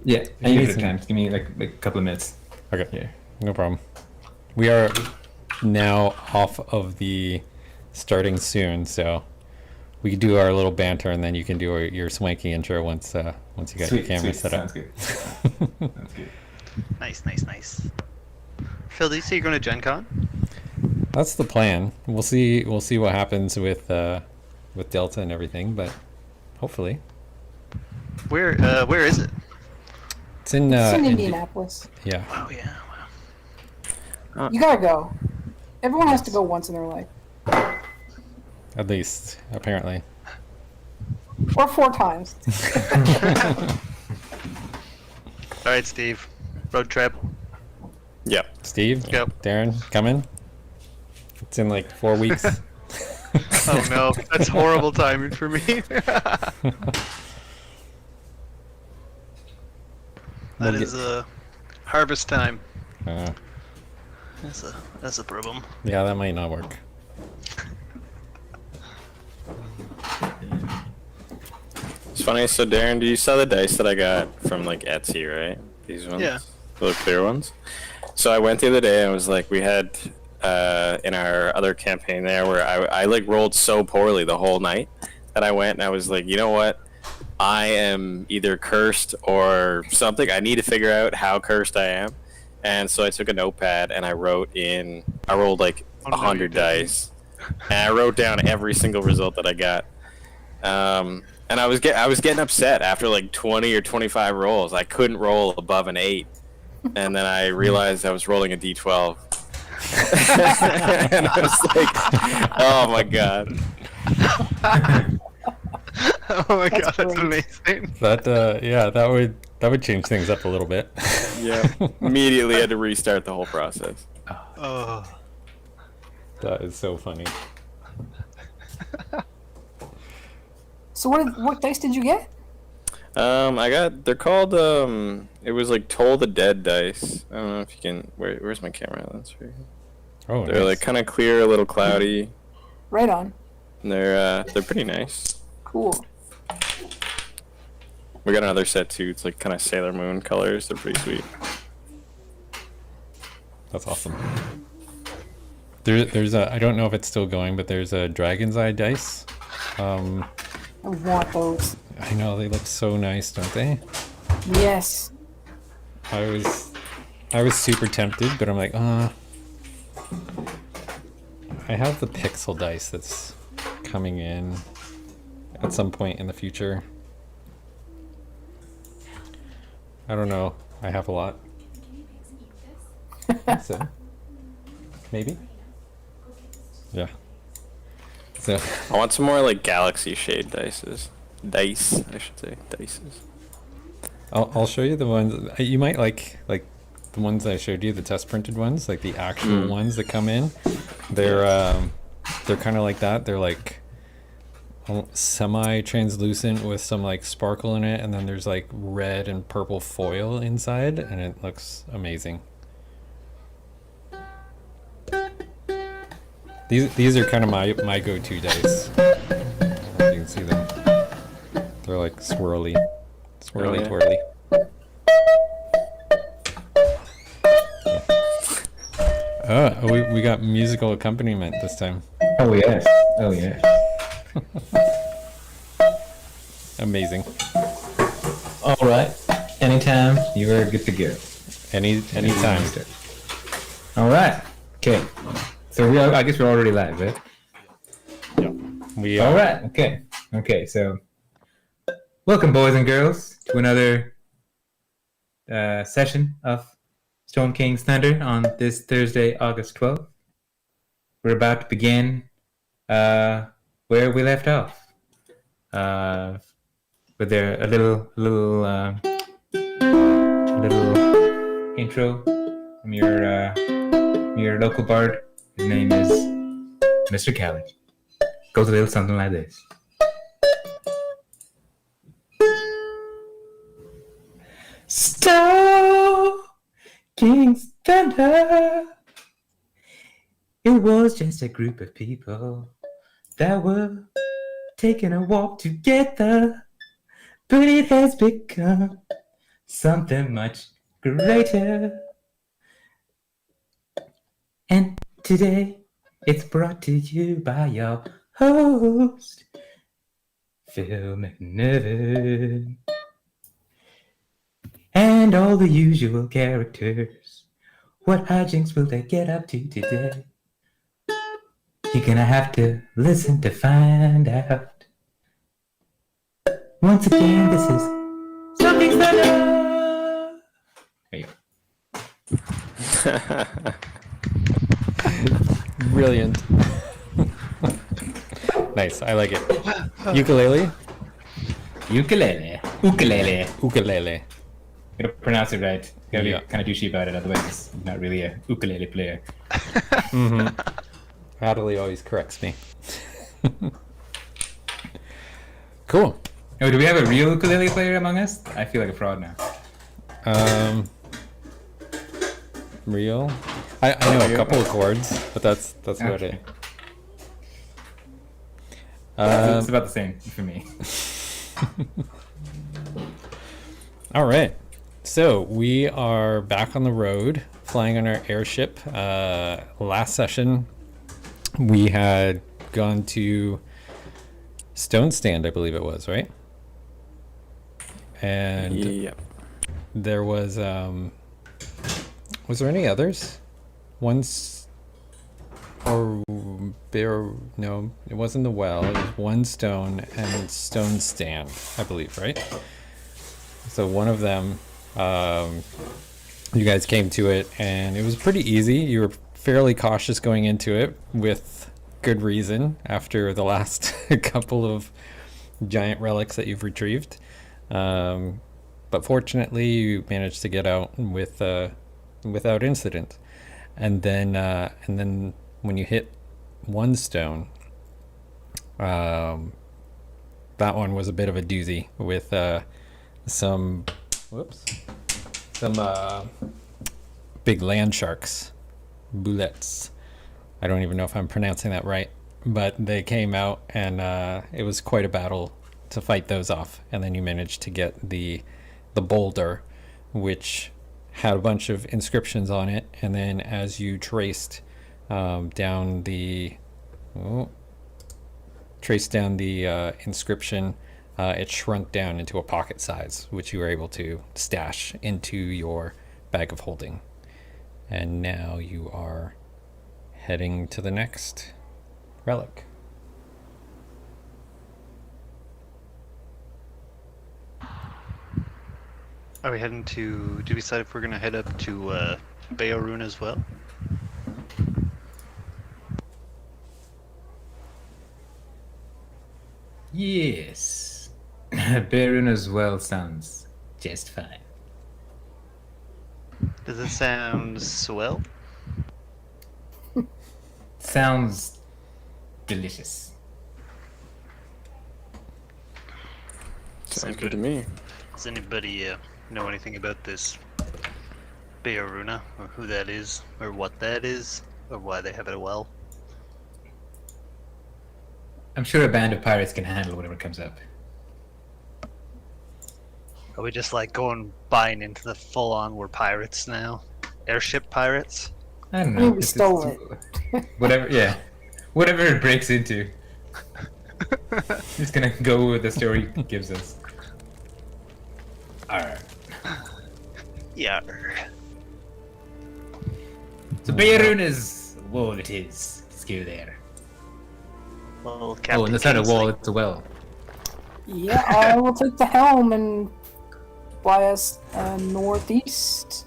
Yeah, If I you need a need bit of some. time. Give me like a couple of minutes. Okay, Yeah. no problem. We are now off of the starting soon, so we can do our little banter, and then you can do your swanky intro once you got your Sweet, camera sweet. set up. Sounds good. Sounds good. Nice, nice, nice. Phil, did you say you're going to Gen Con? That's the plan. We'll see. We'll see what happens with Delta and everything, but hopefully Where is it? it's in. It's in Indianapolis. Yeah, Oh yeah, wow. You gotta go. Everyone has to go once in their life. at least apparently. Or 4 times. All right, Steve. Road trip. Yep. Steve, Yep. Darren, coming. It's in like 4 weeks. Oh no, that's horrible timing for me. We'll That is harvest time. Uh, That's a problem. yeah, that might not work. It's funny. So, Darren, do you saw the dice that I got from like Etsy, right? These ones, Yeah. the clear ones. So I went the other day and was like, we had in our other campaign there where I like rolled so poorly the whole night that I went and I was like, you know what? I am either cursed or something. I need to figure out how cursed I am. And so I took a notepad and I rolled like Oh, no, 100 you didn't. dice, and I wrote down every single result that I got. And I was getting upset after like 20 or 25 rolls. I couldn't roll above an 8, and then I realized I was rolling a d12. And I was like, "Oh my god!" Oh my god, that's great. amazing. That yeah, that would change things up a little bit. Yeah, immediately had to restart the whole process. Oh. That is so funny. So what dice did you get? They're called it was like Toll the Dead dice. I don't know if you can. Where's my camera? That's right here. Oh, They're nice. like kind of clear, a little cloudy. Right on. And they're pretty nice. Cool. We got another set too. It's like kind of Sailor Moon colors. They're pretty sweet. That's awesome. There's a I don't know if it's still going, but there's a Dragon's Eye dice. I want those. I know they look so nice, don't they? Yes. I was super tempted, but I'm like, I have the pixel dice that's coming in at some point in the future. I don't know. I have a lot. So maybe. Yeah. So I want some more like Galaxy Shade dices. Dice, I should say. Dices. I'll show you the ones you might like the ones I showed you, the test printed ones, like the actual ones that come in. They're kind of like that. They're like semi-translucent with some like sparkle in it, and then there's like red and purple foil inside, and it looks amazing. These are kind of my go-to dice. You can see them. They're like swirly, Oh, yeah. twirly. We got musical accompaniment this time. Oh yes. Oh yes. Amazing. All right. Anytime you are good to go. Anytime. All right. Okay. So I guess we're already live, right? Yeah. We All right. Okay. Okay. So, welcome, boys and girls, to another session of Stone King's Thunder on this Thursday, August 12th. We're about to begin where we left off. With a little intro from your local bard. His name is Mr. Callie. Goes a little something like this. Stone King's Thunder. It was just a group of people that were taking a walk together, but it has become something much greater. And today, it's brought to you by your host, Phil McNevin. And all the usual characters. What hijinks will they get up to today? You're gonna have to listen to find out. Once again, this is Something's Better! There you go. Brilliant. Nice. I like it. Ukulele. Ukulele. Ukulele. Ukulele. Gotta pronounce it right. Gotta Yeah. be kind of douchey about it, otherwise it's not really a ukulele player. Natalie always corrects me. Cool. Oh, do we have a real ukulele player among us? I feel like a fraud now. Real. I know a couple of chords, but that's about Okay. it. It's about the same for me. All right. So we are back on the road, flying on our airship. Last session, we had gone to Stone Stand, I believe it was, right? And Yep. there was there any others? Once or there? No, it wasn't the well. It was one stone and Stone Stand, I believe, right? So one of them, you guys came to it, and it was pretty easy. You were fairly cautious going into it, with good reason, after the last couple of giant relics that you've retrieved. But fortunately, you managed to get out with without incident. And then when you hit one stone, that one was a bit of a doozy with some big land sharks, bullets. I don't even know if I'm pronouncing that right, but they came out, and it was quite a battle to fight those off. And then you managed to get the boulder, which had a bunch of inscriptions on it. And then as you traced down the inscription, it shrunk down into a pocket size, which you were able to stash into your bag of holding. And now you are heading to the next relic. Are we heading to? Do we decide if we're gonna head up to Beorun as well? Yes. Beorun as well sounds just fine. Does it sound swell? Sounds delicious. Sounds good to me. Does anybody know anything about this Beoruna, or who that is, or what that is, or why they have it a well? I'm sure a band of pirates can handle whatever comes up. Are we just like buying into the full-on we're pirates now? Airship pirates? I don't know. We stole it. Whatever, yeah. Whatever it breaks into. Just gonna go with the story it gives us. Alright. Yeah. So Beorun is a wall it is. Let's go there. Well, Captain Oh, and that's not a Kingsley. wall, it's a well. Yeah, I will take the helm and fly us northeast.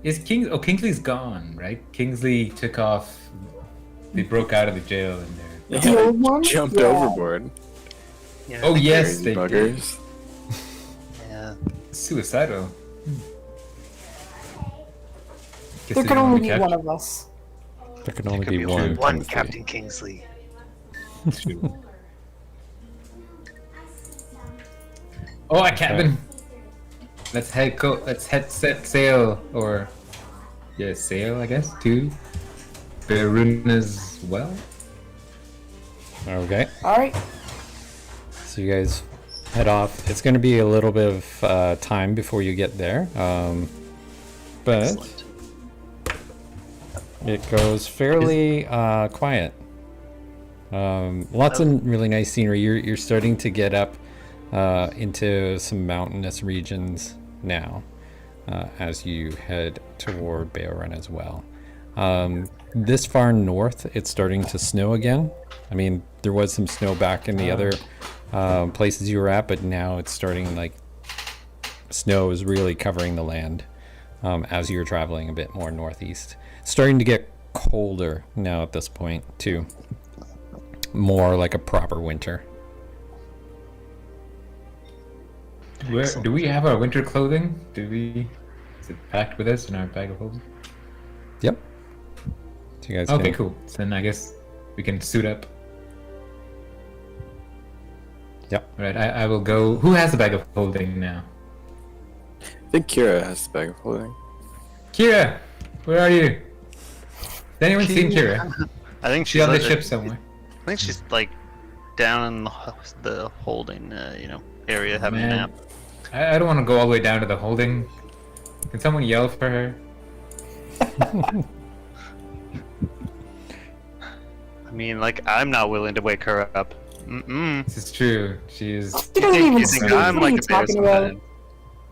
Is Kingsley's gone, right? Kingsley took off. They broke out of the jail and they're... The old one? Jumped Yeah. overboard. Yeah, Oh yes, Crazy they did. buggers. yeah. Suicidal. Guess There they can didn't only want be to one capture- of us. There can only Could be be one. one Kingsley. Captain Kingsley. True. Oh, a cabin. Let's set sail, or yeah, sail, I guess, to Beorun as well. Okay. Alright. So you guys head off. It's going to be a little bit of time before you get there, but Excellent. it goes fairly quiet. Lots of really nice scenery. You're starting to get up into some mountainous regions now as you head toward Beorun as well. This far north, it's starting to snow again. I mean, there was some snow back in the other places you were at, but now it's starting, like, snow is really covering the land as you're traveling a bit more northeast. It's starting to get colder now at this point, too. More like a proper winter. Where do we have our winter clothing? Is it packed with us in our bag of holding? Yep. So you guys Okay, can, cool. So then I guess we can suit up. Yep. All right, I will go. Who has the bag of holding now? I think Kira has the bag of holding. Kira, where are you? Has anyone seen Kira? I think She's on the like- ship somewhere. I think she's like down in the holding, area having a Man. nap. I don't want to go all the way down to the holding. Can someone yell for her? I mean, like, I'm not willing to wake her up. Mm-mm. This is true. She is. You don't even You see think what I'm are like you a bear talking about? something?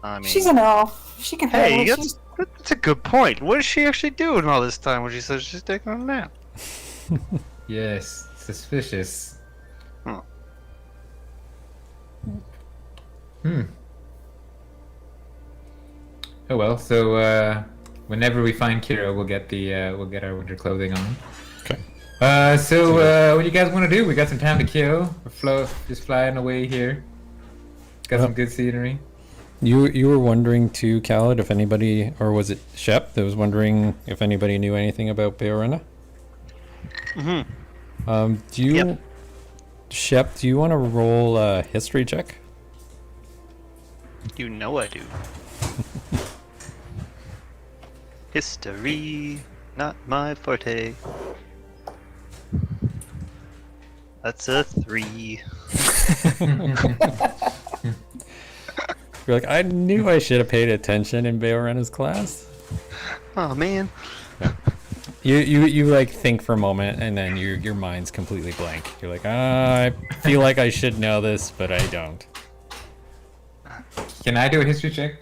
I mean, She's an elf. She can handle hey, it. that's a good point. What is she actually doing all this time when she says she's taking a nap? Yes, suspicious. Huh. Oh well. So whenever we find Kira, we'll get our winter clothing on. Okay. So what do you guys want to do? We got some time to kill. We're just flying away here. Got some good scenery. You were wondering too, Khaled, if anybody, or was it Shep that was wondering if anybody knew anything about Beorena? Mm-hmm. Do you, Yep. Shep, do you want to roll a history check? You know I do. History, not my forte. That's a 3. You're like, I knew I should have paid attention in Beorena's class. Oh man. You like think for a moment and then your mind's completely blank. You're like, I feel like I should know this, but I don't. Can I do a history check?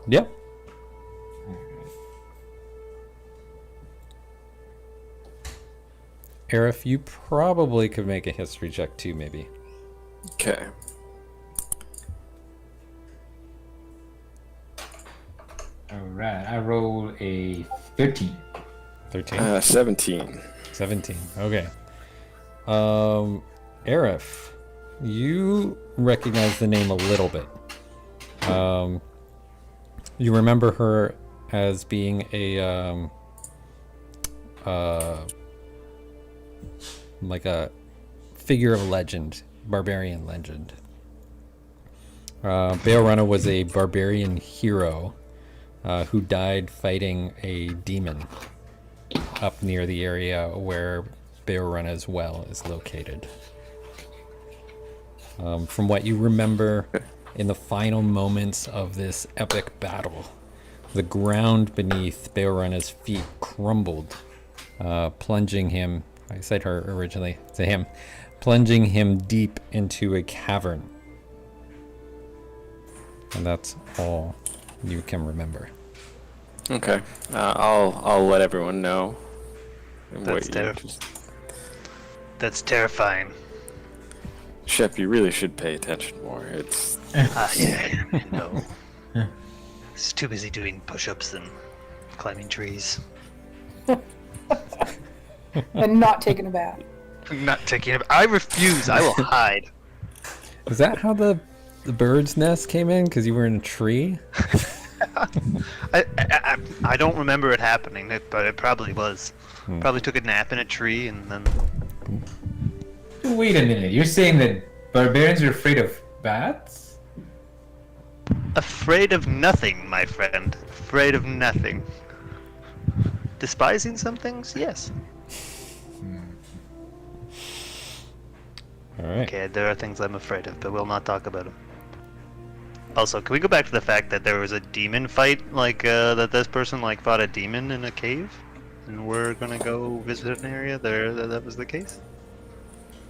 Yep. Arif, you probably could make a history check too, maybe. Okay. All right. I rolled a 13. 13? 17. 17. Okay. Arif, you recognize the name a little bit. You remember her as being a like a figure of legend, barbarian legend. Beorena was a barbarian hero who died fighting a demon up near the area where Beorena's well is located. From what you remember, in the final moments of this epic battle, the ground beneath Beorena's feet crumbled, plunging him, I said her originally, to him, plunging him deep into a cavern. And that's all you can remember. Okay. I'll let everyone know. That's That's terrifying. Shep, you really should pay attention more. It's Yeah, I know. Just too busy doing push-ups and climbing trees. And not taking a bath. I'm not taking it. I refuse. I will hide. Is that how the bird's nest came in? Because you were in a tree? I don't remember it happening, but it probably was. Probably took a nap in a tree and then. Wait a minute. You're saying that barbarians are afraid of bats? Afraid of nothing, my friend. Afraid of nothing. Despising some things? Yes. All right. Okay, there are things I'm afraid of, but we'll not talk about them. Also, can we go back to the fact that there was a demon fight, like that this person like fought a demon in a cave, and we're gonna go visit an area there that was the case?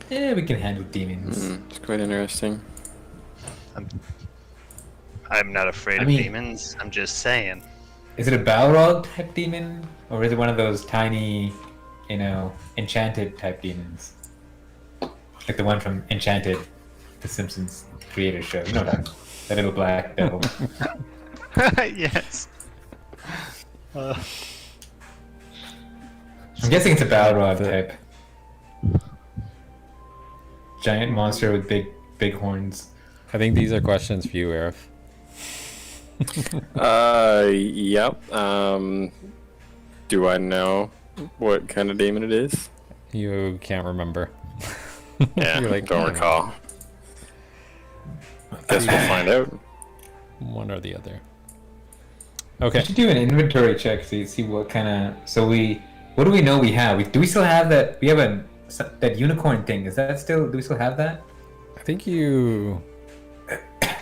Yeah, we can handle demons. It's quite interesting. I'm not afraid I of mean- demons. I'm just saying. Is it a Balrog type demon, or is it one of those tiny, enchanted type demons? Like the one from Enchanted, the Simpsons creator show. You know that little black devil. Yes. I'm guessing it's a Balrog type. Giant monster with big horns. I think these are questions for you, Arif. Yep. Do I know what kind of demon it is? You can't remember. Yeah, You're like, don't "Hmm, recall. Guess we'll find out. One or the other. We Okay. should do an inventory check to see what kind of. What do we know we have? Do we still have that? We have that unicorn thing. Is that still? Do we still have that? I think you.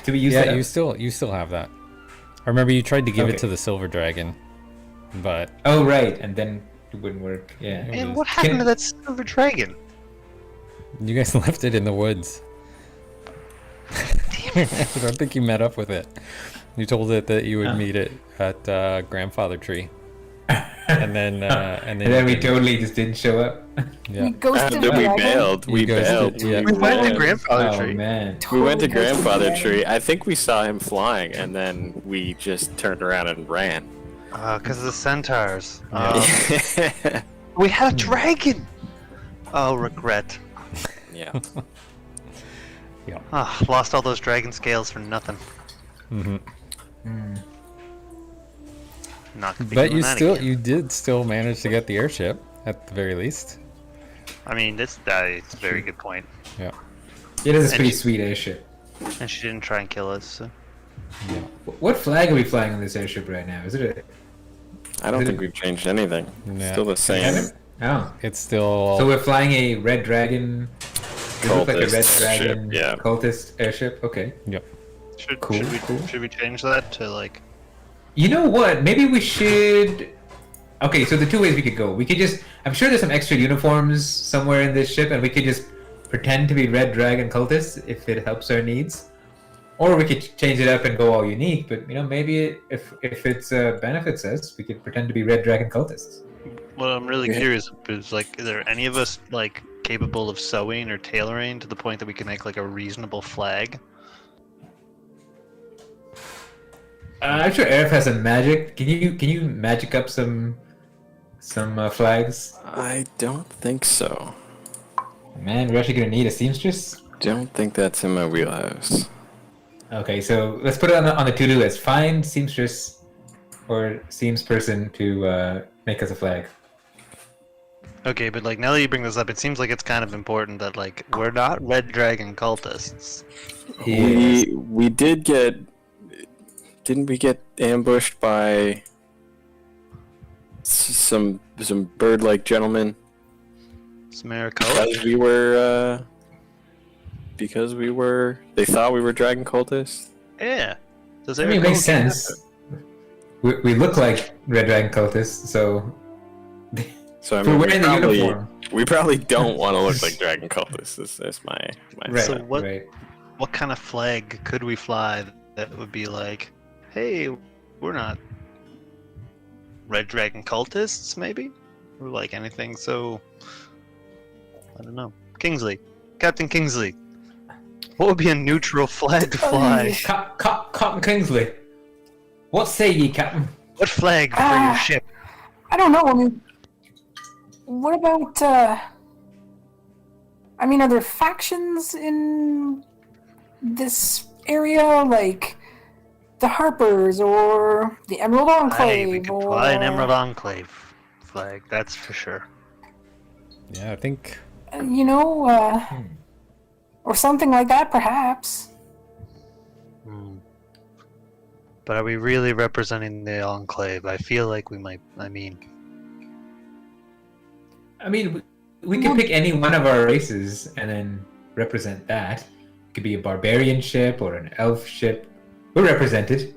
Do we use Yeah, that? you still have that. I remember you tried to give it Okay. to the silver dragon, but Oh right, and then it wouldn't work. Yeah. It And was- what happened to that silver dragon? you guys left it in the woods. I don't think you met up with it. You told it that you would Oh. meet it at grandfather tree, and then And then we you didn't. totally just didn't show up. Yeah. We ghosted After the we dragon. bailed, we You guys bailed. did, yeah. We went to ran. grandfather Oh tree. man. We went to Totally ghosted the grandfather dragon. tree. I think we saw him flying, and then we just turned around and ran. Because of the centaurs. Yeah. We had a dragon! Oh, regret. Yeah. Lost all those dragon scales for nothing. Hmm. Not gonna be But doing you that still again. you did still manage to get the airship at the very least. I mean, it's a very good point. Yeah. It is a And pretty you- sweet airship. And she didn't try and kill us. So. Yeah. What flag are we flying on this airship right now? Is it I don't think we've changed anything. Yeah. Still the same. Oh. It's still. So we're flying a red dragon. It looks like a red Cultist dragon ship, yeah. cultist airship. Okay. Yep. Cool, cool. Should we change that to like? You know what? Maybe we should. Okay, so the two ways we could go. We could just. I'm sure there's some extra uniforms somewhere in this ship, and we could just pretend to be red dragon cultists if it helps our needs. Or we could change it up and go all unique. But maybe if it's benefits us, we could pretend to be red dragon cultists. What I'm really Yeah. curious is like, is there any of us like capable of sewing or tailoring to the point that we can make like a reasonable flag? I'm sure Arif has some magic. Can you magic up some flags? I don't think so. Man, we're actually gonna need a seamstress. Don't think that's in my wheelhouse. Okay, so let's put it on the to-do list. Find seamstress or seams person to make us a flag. Okay, but like now that you bring this up, it seems like it's kind of important that like we're not red dragon cultists. We did get. Didn't we get ambushed by some bird-like gentlemen Samaricoa? because we were they thought we were dragon cultists? Yeah. Does I mean, it Eric makes Cole- sense. We look like red dragon cultists, so So I if we're mean, wearing the uniform. we probably don't want to look like dragon cultists. That's my Right, So what- right. What kind of flag could we fly that would be like, hey, we're not red dragon cultists, maybe? Or like anything so. I don't know. Kingsley. Captain Kingsley. What would be a neutral flag to fly? Captain Kingsley. What say ye, Captain? What flag for your ship? I don't know. I mean, what about? I mean, are there factions in this area, like the Harpers or the Emerald Enclave? Hey, we could or... fly an Emerald Enclave flag, that's for sure. Yeah, I think. You know, or something like that, perhaps. Hmm. But are we really representing the Enclave? I feel like we might. I mean, We could pick any one of our races and then represent that. It could be a barbarian ship or an elf ship. We're represented.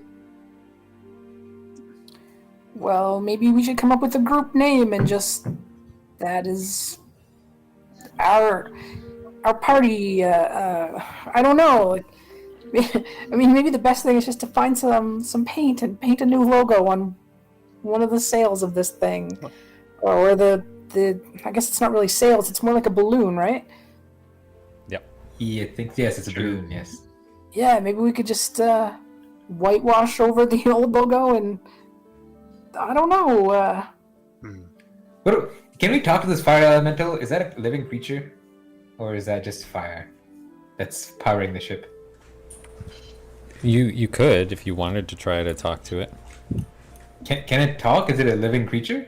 Well, maybe we should come up with a group name and just that is our party. I don't know. I mean, maybe the best thing is just to find some paint and paint a new logo on one of the sails of this thing, or the. I guess it's not really sails. It's more like a balloon, right? Yep. Yeah, I think yes, it's a balloon. Yes. Yeah, maybe we could just whitewash over the old logo and I don't know. What? Can we talk to this fire elemental? Is that a living creature, or is that just fire that's powering the ship? You could if you wanted to try to talk to it. Can it talk? Is it a living creature?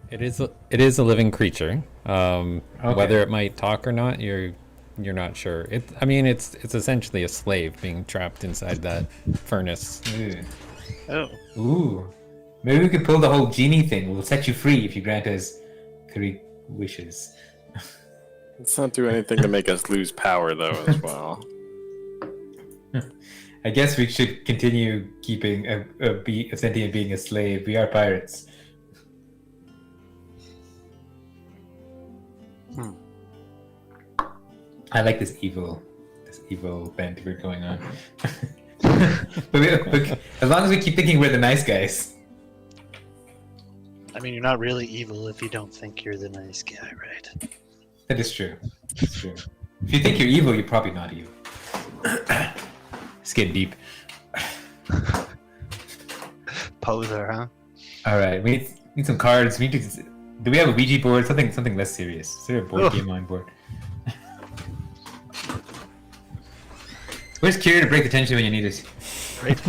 It is a living creature. Whether it might talk or not, you're not sure. I mean, it's essentially a slave being trapped inside that furnace. Ew. Oh. Ooh. Maybe we could pull the whole genie thing. We'll set you free if you grant us 3 wishes. Let's not do anything to make us lose power, though, as well. I guess we should continue keeping a sentient being a slave. We are pirates. I like this evil bent we're going on. but as long as we keep thinking we're the nice guys. I mean, you're not really evil if you don't think you're the nice guy, right? That is true. That's true. If you think you're evil, you're probably not evil. It's getting deep. Poser, huh? All right, we need some cards. We need to. Do we have a Ouija board? Something less serious. Is there a board game on board? Where's Kira to break the tension when you need it? Right.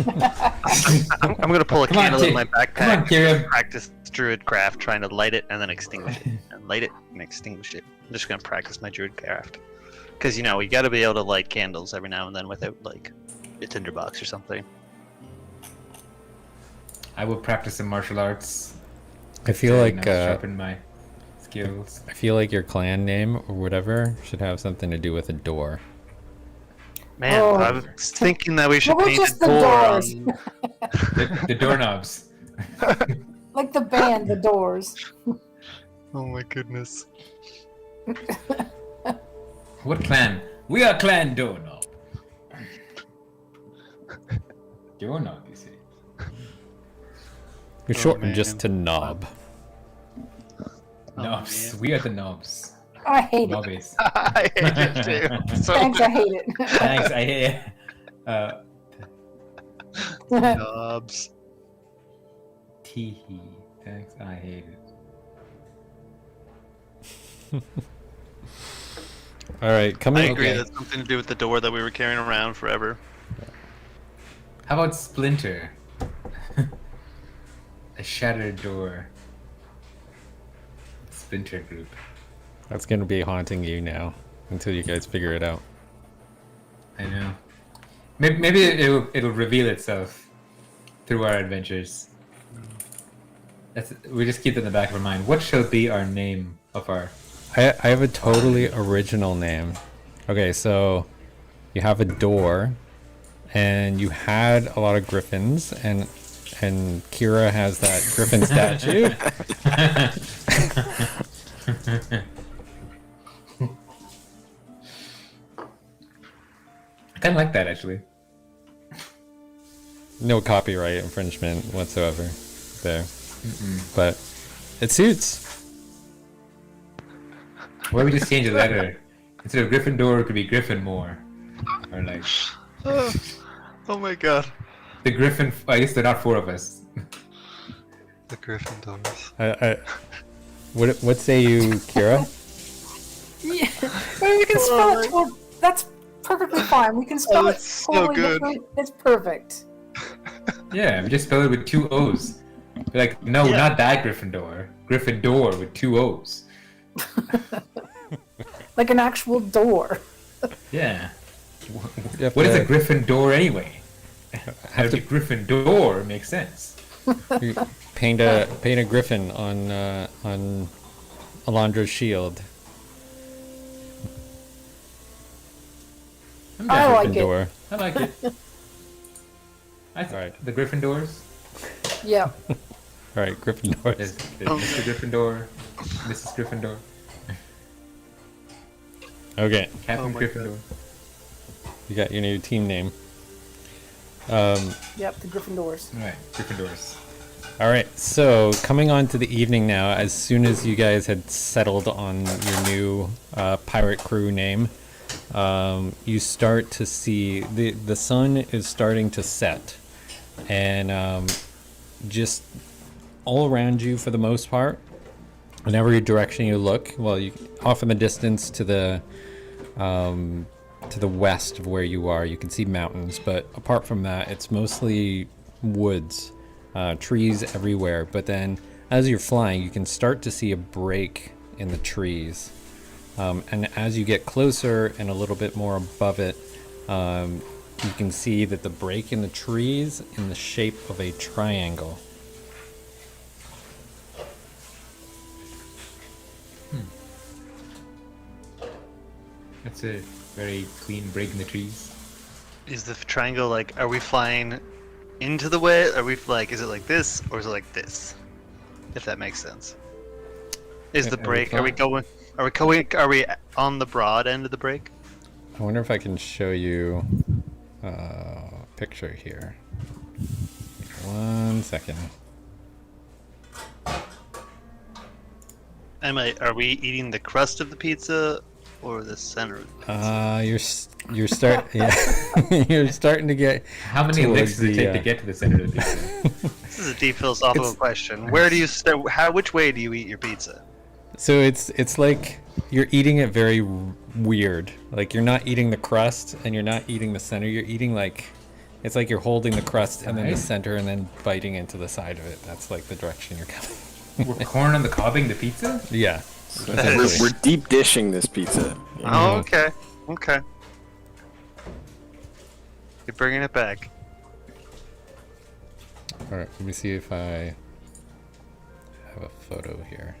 I'm gonna pull a Come on, candle in Kira. my backpack. Come on, Kira. Practice druid craft, trying to light it and then extinguish it, and light it and extinguish it. I'm just gonna practice my druid craft, because you got to be able to light candles every now and then without like a tinderbox or something. I will practice some martial arts. I feel like sharpen my skills. I feel like your clan name or whatever should have something to do with a door. Man, Oh. I was thinking that we should Well, paint just a the door doors. on. The doorknobs. Like the band, The Doors. Oh my goodness. What clan? We are clan doorknob. Doorknob, you see. You're Oh, shortened just man. to knob. Knobs. man. We are the knobs. I hate it. Knobbies. I hate it too. So Thanks, I hate it. Thanks, I hear. knobs. Teehee. Thanks, I hate it. All right, come I in. agree. Okay. That's something to do with the door that we were carrying around forever. How about Splinter? A shattered door. Splinter group. That's gonna be haunting you now until you guys figure it out. I know. Maybe it'll reveal itself through our adventures. We just keep it in the back of our mind. What shall be our name of our? I have a totally original name. Okay, so you have a door, and you had a lot of griffins, and Kira has that griffin statue. I kind of like that actually. No copyright infringement whatsoever there. But it suits. Why don't we just change the letter? Instead of Gryffindor, it could be Gryffindor. Or like Oh my god. the Griffin. I guess there are not 4 of us. The Gryffindors. What say you, Kira? Yeah, well, we can spell it. That's perfectly fine. We can spell it that's so totally good. different. It's perfect. Yeah, we just spell it with 2 O's. Be like, no, Yeah. not that Gryffindor. Gryffindor with 2 O's. Like an actual door. Yeah. You have What is to- a Gryffindor anyway? How have to Gryffindor makes sense. You paint a griffin on Alondra's shield. I'm I down. like it. Gryffindor. I like it. Alright. The Gryffindors. Yeah. All right, Gryffindor. There's Mr. Gryffindor, Mrs. Gryffindor, Okay, Captain Oh my Gryffindor. you got your new team name. Yep. The Gryffindors. All right, Gryffindors. All right, so coming on to the evening now, as soon as you guys had settled on your new pirate crew name, you start to see the sun is starting to set, and just all around you for the most part, in every direction you look, well, you off in the distance to the west of where you are, you can see mountains, but apart from that, it's mostly woods. Trees everywhere, but then as you're flying, you can start to see a break in the trees. And as you get closer and a little bit more above it, you can see that the break in the trees in the shape of a triangle. That's a very clean break in the trees. Is the triangle like? Are we flying into the way? Are we like? Is it like this or is it like this? If that makes sense. Is the Are we break? Are we flying? going? Are we going? Are we on the broad end of the break? I wonder if I can show you a picture here. 1 second. Are we eating the crust of the pizza or the center of the pizza? You're you're starting to get. How many Towards licks does it the, take to get to the center of the pizza? This is a deep philosophical question. Where do you start? Which way do you eat your pizza? So it's like you're eating it very weird. Like you're not eating the crust and you're not eating the center. You're eating like it's like you're holding the crust and then the Right. center and then biting into the side of it. That's like the direction you're coming. We're corn on the cobbing the pizza? Yeah. That We're, is- we're deep dishing this pizza. Oh, okay. Okay. You're bringing it back. All right. Let me see if I have a photo here.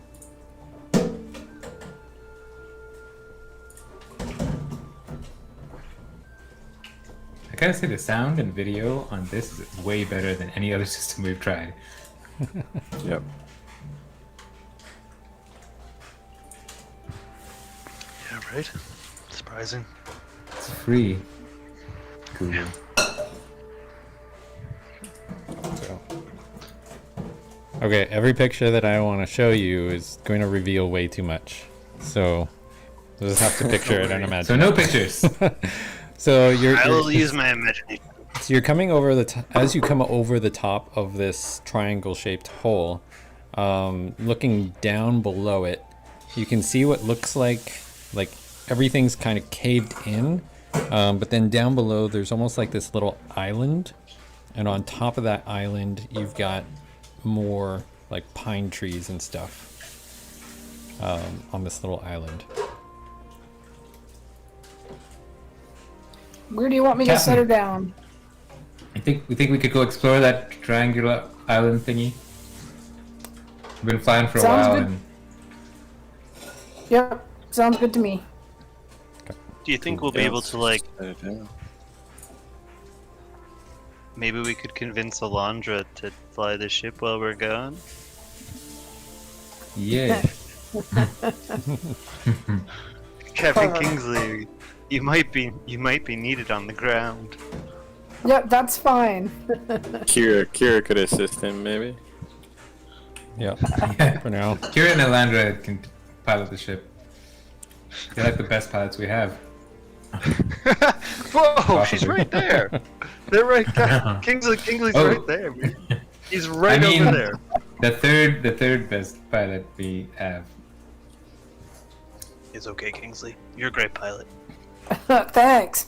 I gotta say the sound and video on this is way better than any other system we've tried. Yep. Yeah, right. Surprising. It's free. Google. So. Okay. Every picture that I want to show you is going to reveal way too much. So you'll just have to picture it and imagine. So no pictures. So I will use my imagination. So you're coming over as you come over the top of this triangle-shaped hole, looking down below it, you can see what looks like everything's kind of caved in, but then down below there's almost like this little island, and on top of that island you've got more like pine trees and stuff on this little island. Where do you want me to Captain. set her down? We think we could go explore that triangular island thingy? We've been flying for a Sounds while good. and Yep. Sounds good to me. Do you think we'll be able to like? Yeah. Maybe we could convince Alondra to fly the ship while we're gone. yeah. Captain Clever. Kingsley, you might be needed on the ground. Yep, that's fine. Kira could assist him, maybe. Yeah. For now. Kira and Elandra can pilot the ship. They're like the best pilots we have. Whoa, she's Possibly. right there. They're right there. Kingsley's Oh. right there. Man. He's right I mean- over there. The third best pilot we have. It's okay, Kingsley. You're a great pilot. Thanks.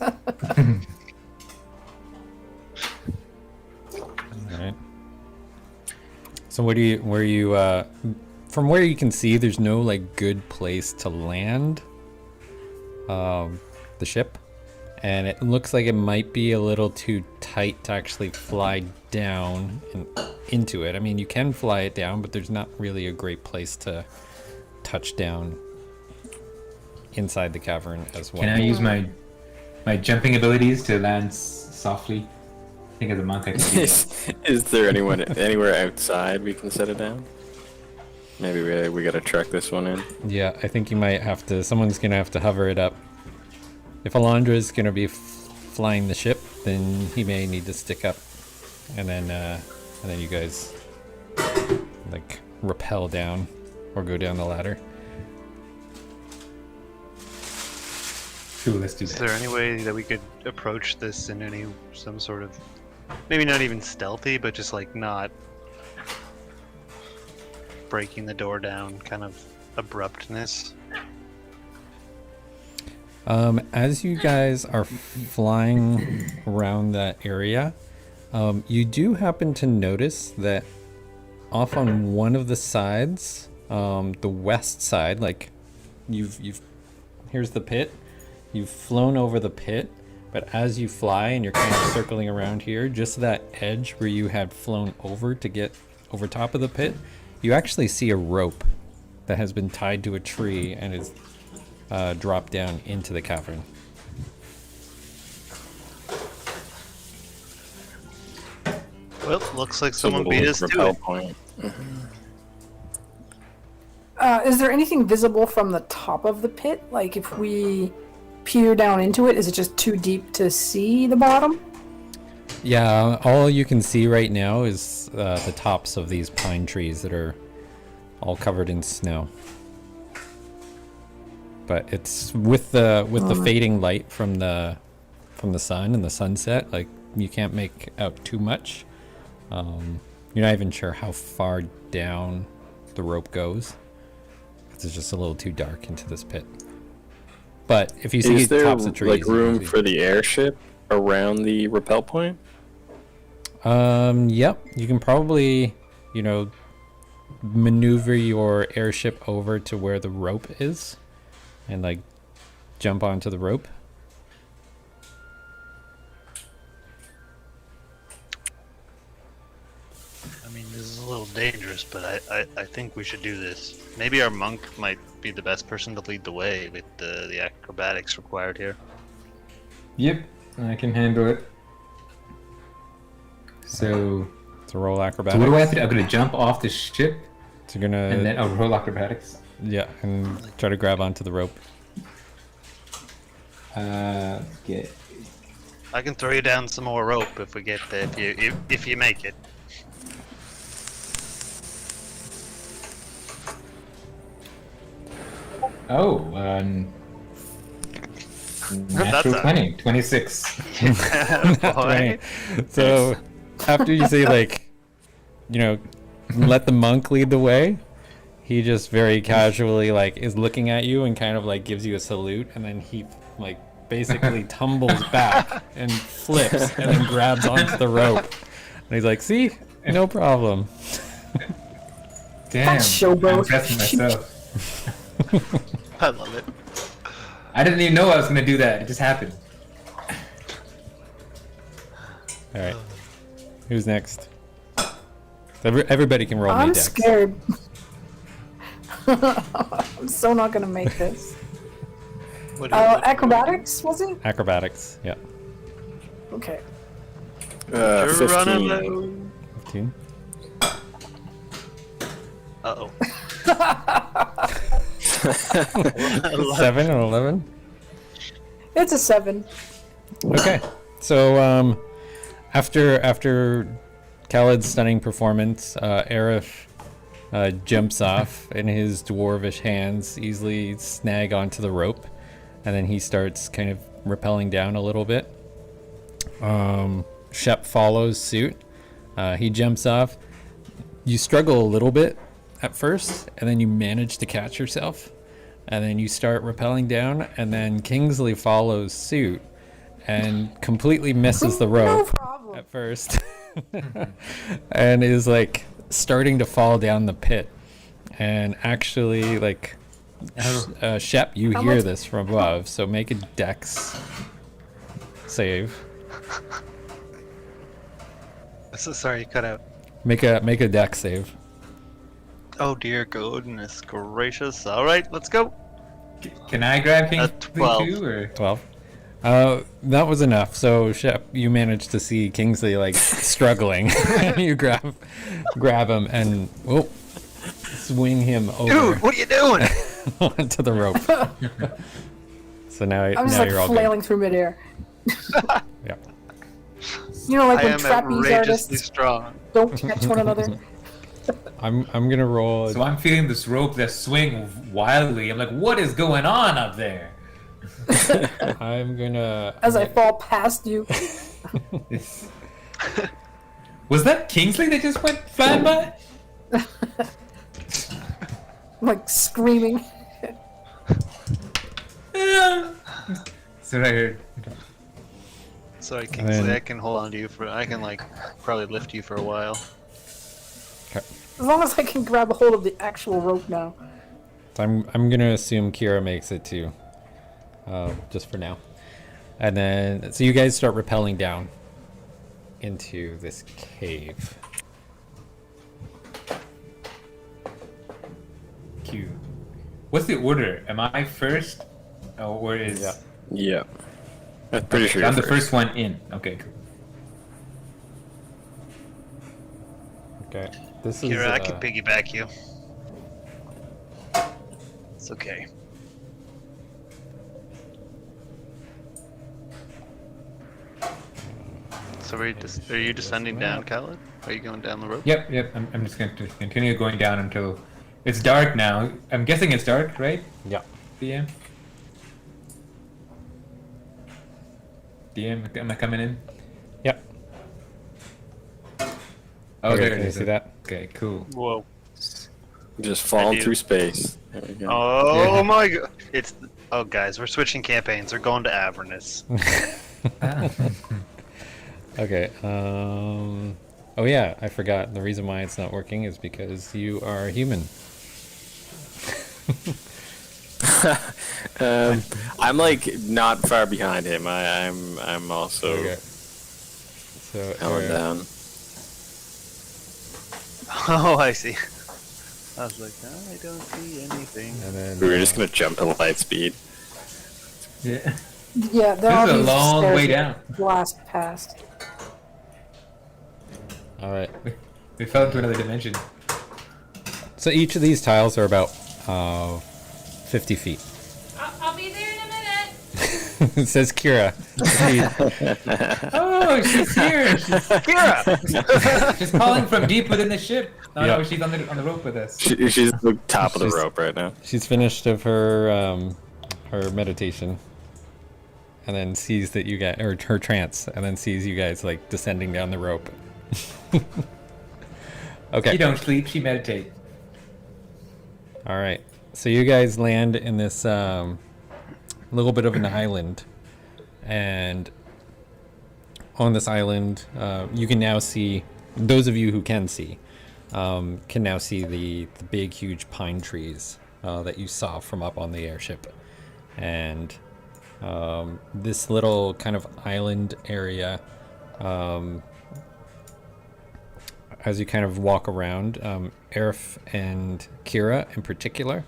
Alright. So from where you can see, there's no like good place to land the ship, and it looks like it might be a little too tight to actually fly down and into it. I mean, you can fly it down, but there's not really a great place to touch down inside the cavern as well. Can I use my jumping abilities to land softly? think as a monk I can do that. Is there anyone anywhere outside we can set it down? Maybe we gotta truck this one in. Yeah, I think you might have to. Someone's gonna have to hover it up. If Alondra's gonna be flying the ship, then he may need to stick up, and then you guys like rappel down or go down the ladder. Cool, let's do Is that. there any way that we could approach this in some sort of, maybe not even stealthy, but just like not breaking the door down, kind of abruptness? As you guys are flying around that area, you do happen to notice that off on one of the sides, the west side, like here's the pit. You've flown over the pit, but as you fly and you're kind of circling around here, just that edge where you had flown over to get over top of the pit, you actually see a rope that has been tied to a tree and is dropped down into the cavern. Well, looks like It's a someone little beat us to rappel it. point. Is there anything visible from the top of the pit? Like if we peer down into it, is it just too deep to see the bottom? Yeah, all you can see right now is the tops of these pine trees that are all covered in snow. But it's with the fading light from the sun and the sunset, like you can't make out too much. You're not even sure how far down the rope goes. It's just a little too dark into this pit. But if you see Is there tops of trees, like you can room see. for the airship around the rappel point? Yep. You can probably, maneuver your airship over to where the rope is and like jump onto the rope. I mean, this is a little dangerous, but I think we should do this. Maybe our monk might be the best person to lead the way with the acrobatics required here. Yep, I can handle it. So, To roll so acrobatics. what do I have to do? I'm gonna jump off the ship So you're gonna and then I'll roll acrobatics. yeah, and try to grab onto the rope. Get I can throw you down some more rope if we get there, if you make it. Natural a- 20, 26. Boy. Right. So after you say let the monk lead the way, he just very casually is looking at you and kind of gives you a salute, and then he basically tumbles back and flips and then grabs onto the rope. And he's like, "See, no problem." Damn, showboat. I'm impressing myself. I love it. I didn't even know I was gonna do that. It just happened. All right. Who's next? Everybody can roll me I'm dex. scared. I'm so not gonna make this. What is Acrobatics, was it? Acrobatics. Yeah. Okay. You're 15. running low. 15. Uh-oh. 7 and 11. It's a 7. Okay, so after Khaled's stunning performance, Aerith jumps off and his dwarvish hands easily snag onto the rope, and then he starts kind of rappelling down a little bit. Shep follows suit. He jumps off. You struggle a little bit at first, and then you manage to catch yourself, and then you start rappelling down, and then Kingsley follows suit and completely misses the No rope problem. at first and is starting to fall down the pit, and actually Shep, you How hear much- this from above, so make a dex save. So sorry, you cut out. Make a dex save. Oh dear goodness gracious. Alright, let's go. Can I grab King At 12. too, or 12. That was enough. So, Shep, you managed to see Kingsley like struggling. You grab him and swing him over Dude, what are you doing? onto the rope. So now, I'm just now like you're all flailing through midair. good. Yeah. You know, like I when am trapeze outrageously artists strong. don't catch one another. I'm gonna roll. So I'm feeling this rope that swing wildly. I'm like, what is going on up there? I'm gonna. As I fall past you. It's- Was that Kingsley that just went flying by? Like screaming. That's what I heard. Sorry, And Kingsley, then- I can hold on to you for. I can like probably lift you for a while. As long as I can grab a hold of the actual rope now. So I'm gonna assume Kira makes it too, just for now. And then so you guys start rappelling down into this cave. Cute. What's the order? Am I first? Oh, or is... Yeah. Yeah. I'm pretty sure. I'm you're the first one in. Okay, cool. Okay. This Kira, I is. can piggyback you. It's okay. So are you descending down, Khaled? Are you going down the rope? Yep. I'm just going to continue going down until it's dark now. I'm guessing it's dark, right? Yeah. DM? DM, am I coming in? Yep. Oh, Okay, there can it you is. see that? Okay, cool. Whoa. just falling do. through space. There we go. Oh Yeah. my god. It's oh guys, we're switching campaigns. We're going to Avernus. Okay. Oh yeah, I forgot. The reason why it's not working is because you are human. I'm like not far behind him. I'm also Okay. So going down. Oh, I see. I was like, I don't see anything. and then We were just gonna jump to light speed. Yeah. Yeah, there are This is a these long stairs way that down. blast past. all right. We fell into another dimension. So each of these tiles are about 50 feet. I'll be there in a minute. It says Kira. Oh, she's here. Kira! She's calling from deep within the ship. Oh Yeah. no, she's on the rope with us. She's at the top of the She's- rope right now. She's finished of her her meditation, and then sees that you guys, or her trance, and then sees you guys like descending down the rope. Okay. She don't sleep, she meditate. All right. So you guys land in this little bit of an island, and on this island, you can now see, those of you who can see, can now see the big, huge pine trees that you saw from up on the airship. And this little kind of island area, as you kind of walk around, Aerith and Kira in particular,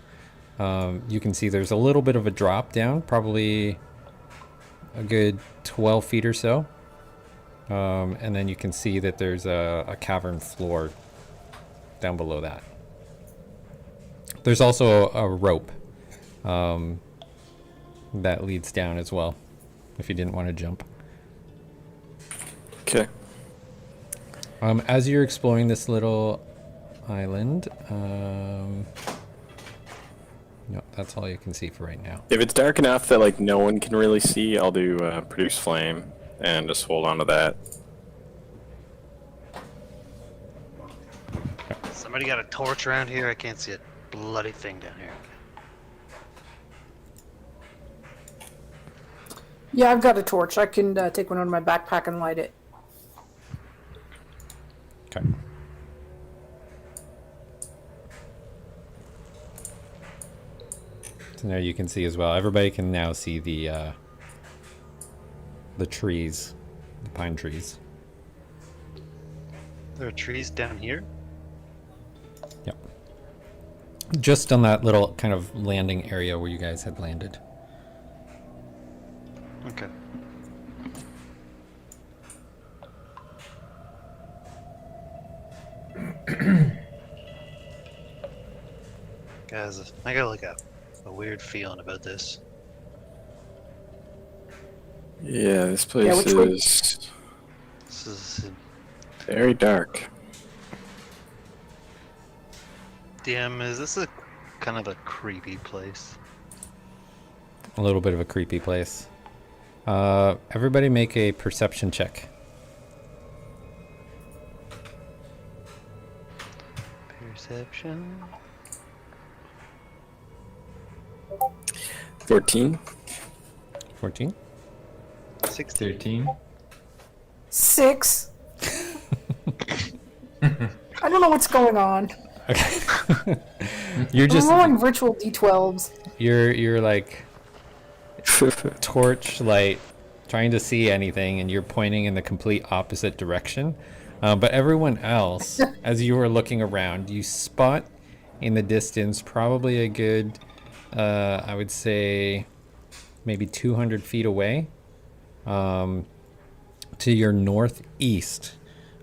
you can see there's a little bit of a drop down, probably a good 12 feet or so. And then you can see that there's a cavern floor down below that. There's also a rope that leads down as well, if you didn't want to jump. Okay. As you're exploring this little island, no, that's all you can see for right now. If it's dark enough that like no one can really see, I'll do produce flame and just hold on to that. Somebody got a torch around here? I can't see a bloody thing down here. Yeah, I've got a torch. I can take one out of my backpack and light it. Okay. So now you can see as well. Everybody can now see the trees, the pine trees. There are trees down here? Yep. Just on that little kind of landing area where you guys had landed. Okay. Guys, I got like a weird feeling about this. Yeah, this place which way? is This is very dark. DM. Is this a kind of a creepy place? A little bit of a creepy place. Everybody make a perception check. Perception. 14. 14. 13. 6. I don't know what's going on. Okay. You're I'm just rolling virtual d12s. you're like torch light trying to see anything, and you're pointing in the complete opposite direction. But everyone else, as you are looking around, you spot in the distance probably a good, I would say, maybe 200 feet away, to your northeast.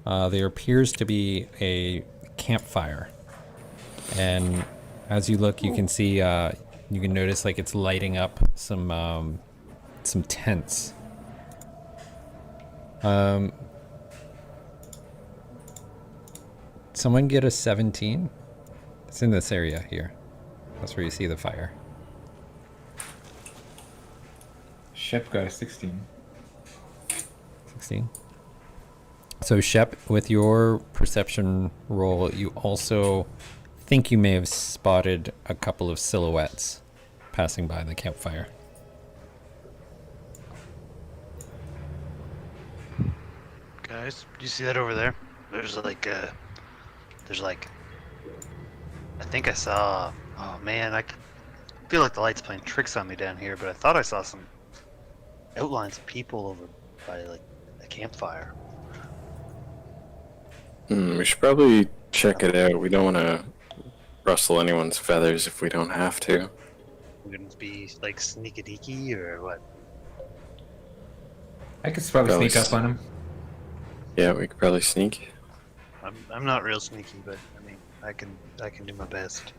There appears to be a campfire. And as you look, you can see, you can notice like it's lighting up some tents. Someone get a 17. It's in this area here. That's where you see the fire. Shep got a 16. 16. So Shep, with your perception roll, you also think you may have spotted a couple of silhouettes passing by the campfire. Guys, do you see that over there? There's like I think I saw. Oh man, I feel like the light's playing tricks on me down here, but I thought I saw some outlines of people over by like a campfire. We should probably check it out. We don't want to rustle anyone's feathers if we don't have to. We're gonna be like sneaky or what? I could probably Probably sneak up on him. Yeah, we could probably sneak. I'm not real sneaky, but I mean I can do my best.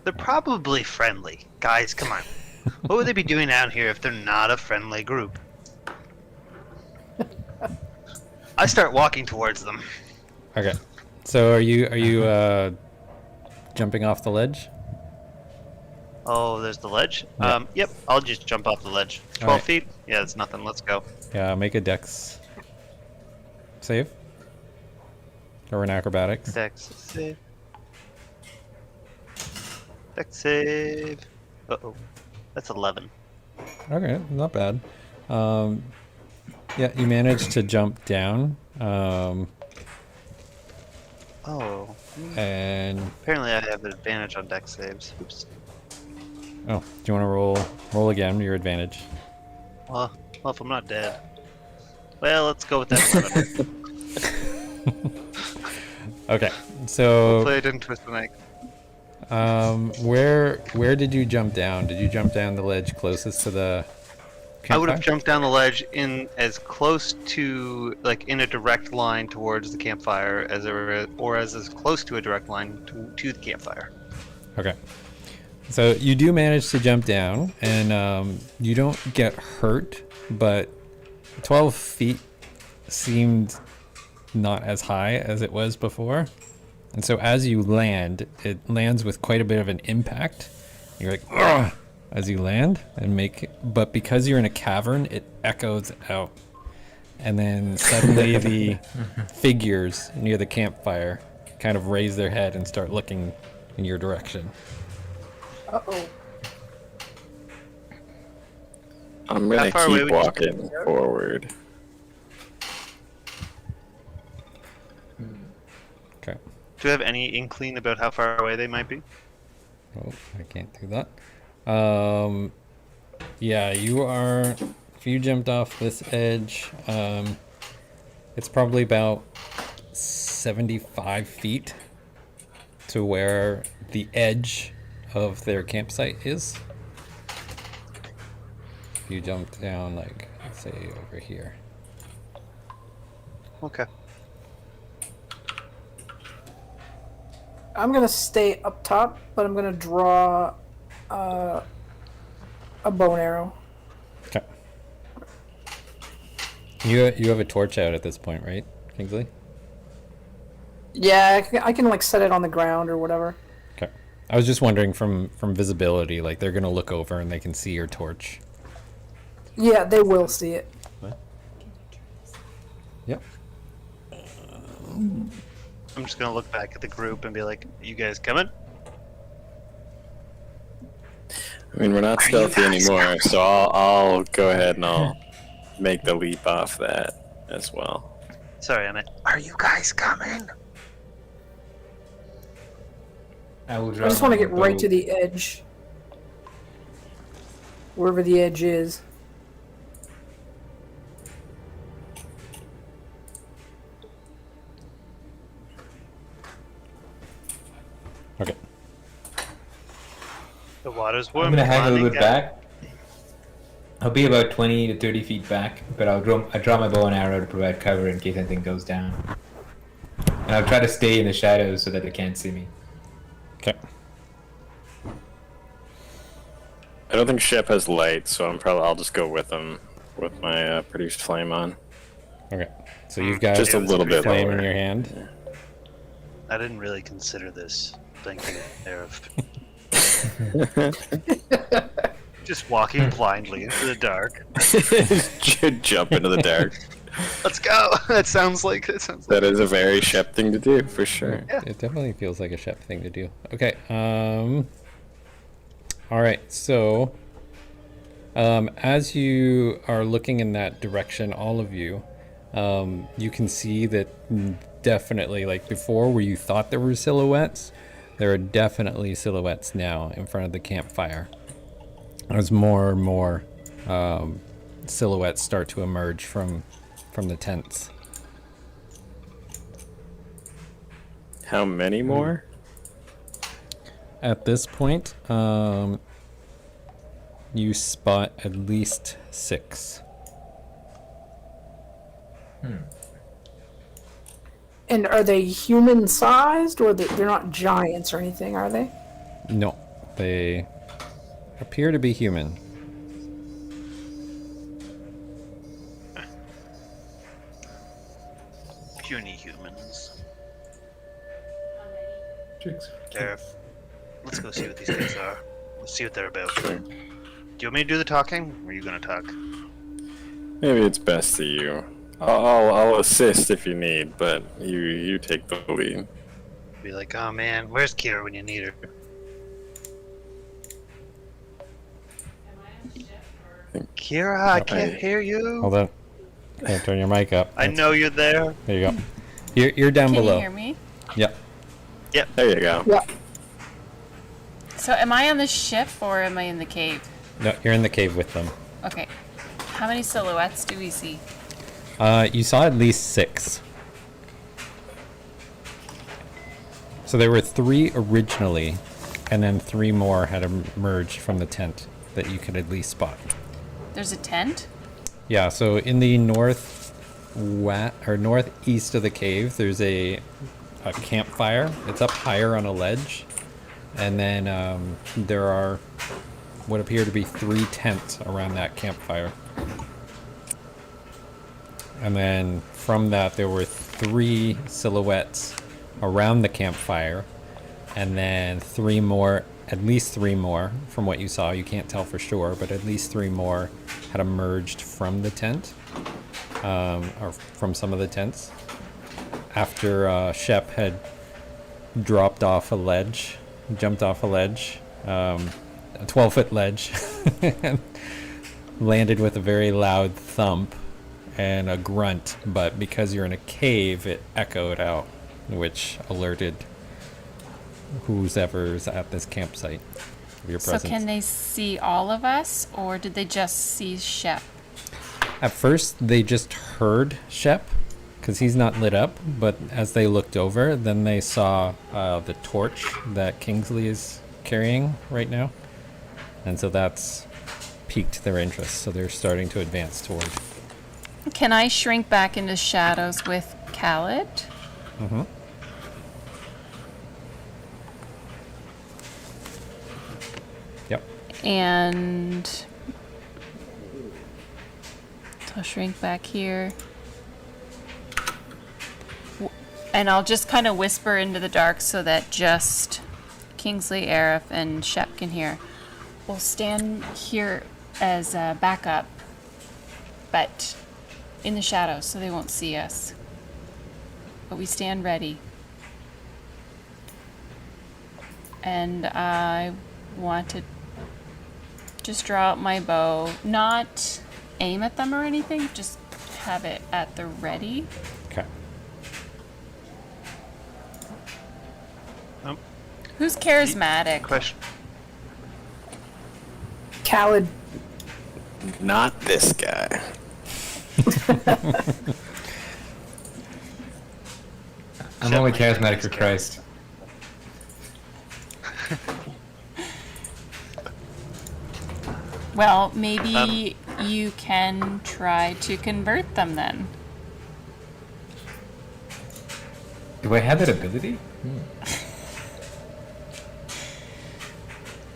They're probably friendly. Guys, come on. What would they be doing out here if they're not a friendly group? I start walking towards them. Okay. So are you jumping off the ledge? Oh, there's the ledge? Yeah. Yep, I'll just jump off the ledge. 12 Alright. feet? Yeah, it's nothing. Let's go. Yeah, make a dex save. Or an acrobatics. Dex save. Dex save. Uh-oh. That's 11. Okay, not bad. Yeah, you managed to jump down. Oh. And Apparently I have an advantage on dex saves. Oops. oh, do you want to roll again? Your advantage. Well, if I'm not dead. Well, let's go with that. Okay, so Hopefully I didn't twist the neck. where did you jump down? Did you jump down the ledge closest to the I would have campfire? jumped down the ledge in as close to, like, in a direct line towards the campfire as or as close to a direct line to the campfire. Okay. So you do manage to jump down, and you don't get hurt, but 12 feet seemed not as high as it was before. And so as you land, it lands with quite a bit of an impact. You're like, "Ugh," as you land but because you're in a cavern, it echoes out. And then suddenly the figures near the campfire kind of raise their head and start looking in your direction. Uh-oh. I'm gonna How far away keep would you walking forward. Okay. Do you have any inkling about how far away they might be? Oh, I can't do that. Yeah, you are. If you jumped off this edge, it's probably about 75 feet to where the edge of their campsite is. If you jump down, like, let's say over here. Okay. I'm gonna stay up top, but I'm gonna draw a bow and arrow. Okay. You have a torch out at this point, right, Kingsley? Yeah, I can like set it on the ground or whatever. Okay. I was just wondering from visibility, like they're gonna look over and they can see your torch. Yeah, they will see it. Yep. I'm just gonna look back at the group and be like, "You guys coming?" I mean, we're not stealthy anymore, so I'll go ahead and I'll make the leap off that as well. Sorry, I meant, are you guys coming? I will I draw just want to my get right bow. to the edge. Wherever the edge is. Okay. The water's warm. I'm gonna hang a little bit Come on, back. I'll be about 20 to 30 feet back, but I draw my bow and arrow to provide cover in case anything goes down. And I'll try to stay in the shadows so that they can't see me. Okay. I don't think Shep has light, so I'll just go with him with my produced flame on. Okay. So you've got Just a little bit flame lower. in your hand. I didn't really consider this. Thank you, Arif. Just walking blindly into the dark. Jump into the dark. Let's go. That sounds like That is a very Shep thing to do, for sure. It definitely feels like a Shep thing to do. Okay. All right. So, as you are looking in that direction, all of you, you can see that definitely, like before, where you thought there were silhouettes, there are definitely silhouettes now in front of the campfire. As more and more silhouettes start to emerge from the tents. How many more? At this point, you spot at least 6. And are they human sized or they're not giants or anything, are they? No, they appear to be human. puny humans. Tricks. Arif, let's go see what these guys are. Let's see what they're about. Do you want me to do the talking, or are you gonna talk? Maybe it's best to you. I'll assist if you need, but you take the lead. Be like, oh man, where's Kira when you need her? Kira, I can't hear you. Hold on. Yeah, turn your mic up. I know you're there. There you go. You're down Can below. you hear me? Yep. There you go. Yeah. So am I on the ship or am I in the cave? No, you're in the cave with them. Okay. How many silhouettes do we see? You saw at least 6. So there were 3 originally, and then 3 more had emerged from the tent that you could at least spot. There's a tent? Yeah, so in the northeast of the cave, there's a campfire. It's up higher on a ledge, and then there are what appear to be 3 tents around that campfire. And then from that, there were 3 silhouettes around the campfire, and then 3 more, at least 3 more from what you saw. You can't tell for sure, but at least 3 more had emerged from the tent, or from some of the tents, after Shep had dropped off a ledge, jumped off a ledge, a 12-foot ledge, and landed with a very loud thump and a grunt, but because you're in a cave, it echoed out, which alerted whoever's at this campsite of your presence. So can they see all of us or did they just see Shep? At first, they just heard Shep, because he's not lit up, but as they looked over, then they saw the torch that Kingsley is carrying right now. And so that's piqued their interest, so they're starting to advance toward. Can I shrink back into shadows with Khaled? Mm-hmm. Yep. And so I'll shrink back here. And I'll just kind of whisper into the dark so that just Kingsley, Aerith, and Shep can hear. We'll stand here as backup, but in the shadows so they won't see us. But we stand ready. And I want to just draw out my bow, not aim at them or anything, just have it at the ready. Okay. Who's charismatic? Question. Khaled. Not this guy. I'm Shep only might charismatic think for he's Christ. Well, maybe you can try to convert them then. Do I have that ability?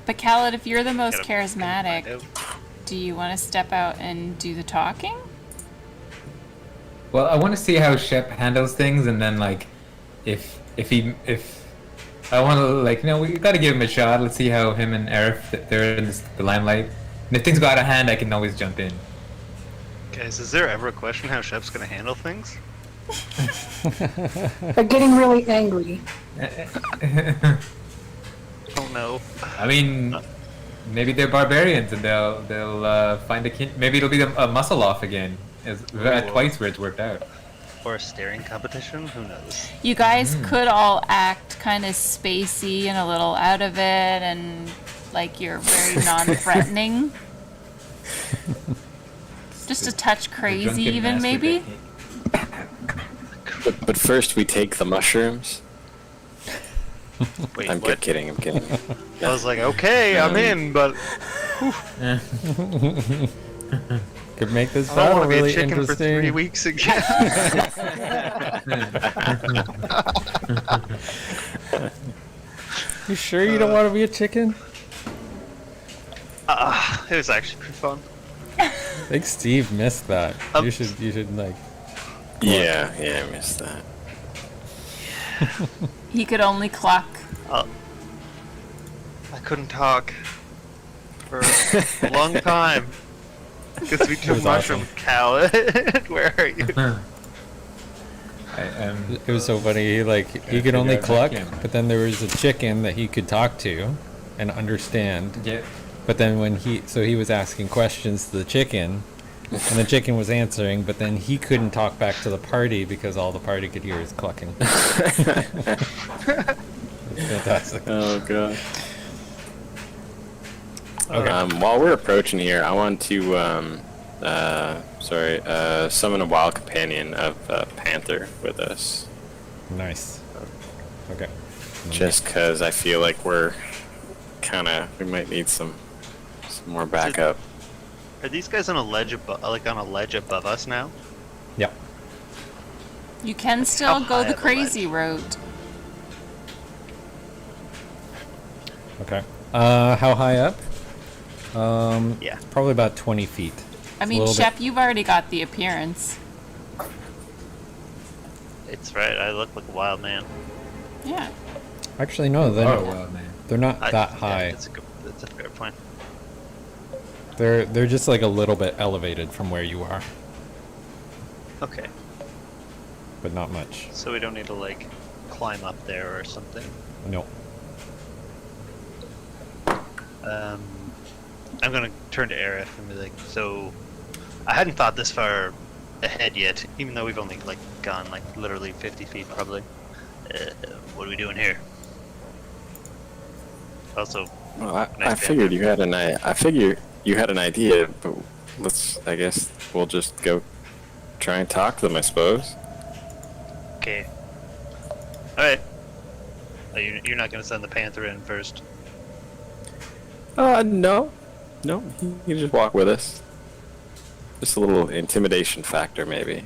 But Khaled, if you're the most Gotta find charismatic, out. do you want to step out and do the talking? Well, I want to see how Shep handles things, and then like, if I want to like, we got to give him a shot. Let's see how him and Aerith, they're in the limelight. And if things go out of hand, I can always jump in. Guys, is there ever a question how Shep's gonna handle things? They're getting really angry. Oh no. I mean, maybe they're barbarians, and they'll find a kin. Maybe it'll be a muscle off again, as twice where it's worked out. Or a staring competition? Who knows? You guys could all act kind of spacey and a little out of it, and like you're very non-threatening. Just a touch crazy, Drunken even master maybe. technique. But first we take the mushrooms. Wait, I'm what? kidding. I was like, okay, I'm in, but Could make this I don't battle want to be really a chicken for 3 interesting. weeks again. You sure you don't want to be a chicken? It was actually pretty fun. I think Steve missed that. Um, You should like. Yeah, I missed that. He could only cluck. I couldn't talk for a long time because we took was mushroom awesome. cow. Where are you? It was so funny. He could only figure out cluck, that game. but then there was a chicken that he could talk to and understand. Yeah. But then when he was asking questions to the chicken, and the chicken was answering, but then he couldn't talk back to the party because all the party could hear is clucking. It's fantastic. Oh god. Okay. While we're approaching here, I want to summon a wild companion of Panther with us. Nice. Okay. Just because I feel like we might need some more backup. Are these guys on a ledge above, above us now? Yep. You can still How go high the are the crazy ledge? route. Okay. How high up? Yeah. Probably about 20 feet. I mean, little bit- Shep, you've already got the appearance. It's right. I look like a wild man. Yeah. Actually, no, they're Oh well, man. they're not that Yeah, high. that's a fair point. They're just like a little bit elevated from where you are, Okay, but not much. so we don't need to climb up there or something. No. I'm gonna turn to Aerith and be like, so I hadn't thought this far ahead yet, even though we've only gone literally 50 feet probably. What are we doing here? Also, Well, I Nice figured you had an idea, but I guess we'll just go try and talk to them, I suppose. okay. Alright. You're not gonna send the Panther in first. No. No, you just walk with us. Just a little intimidation factor, maybe.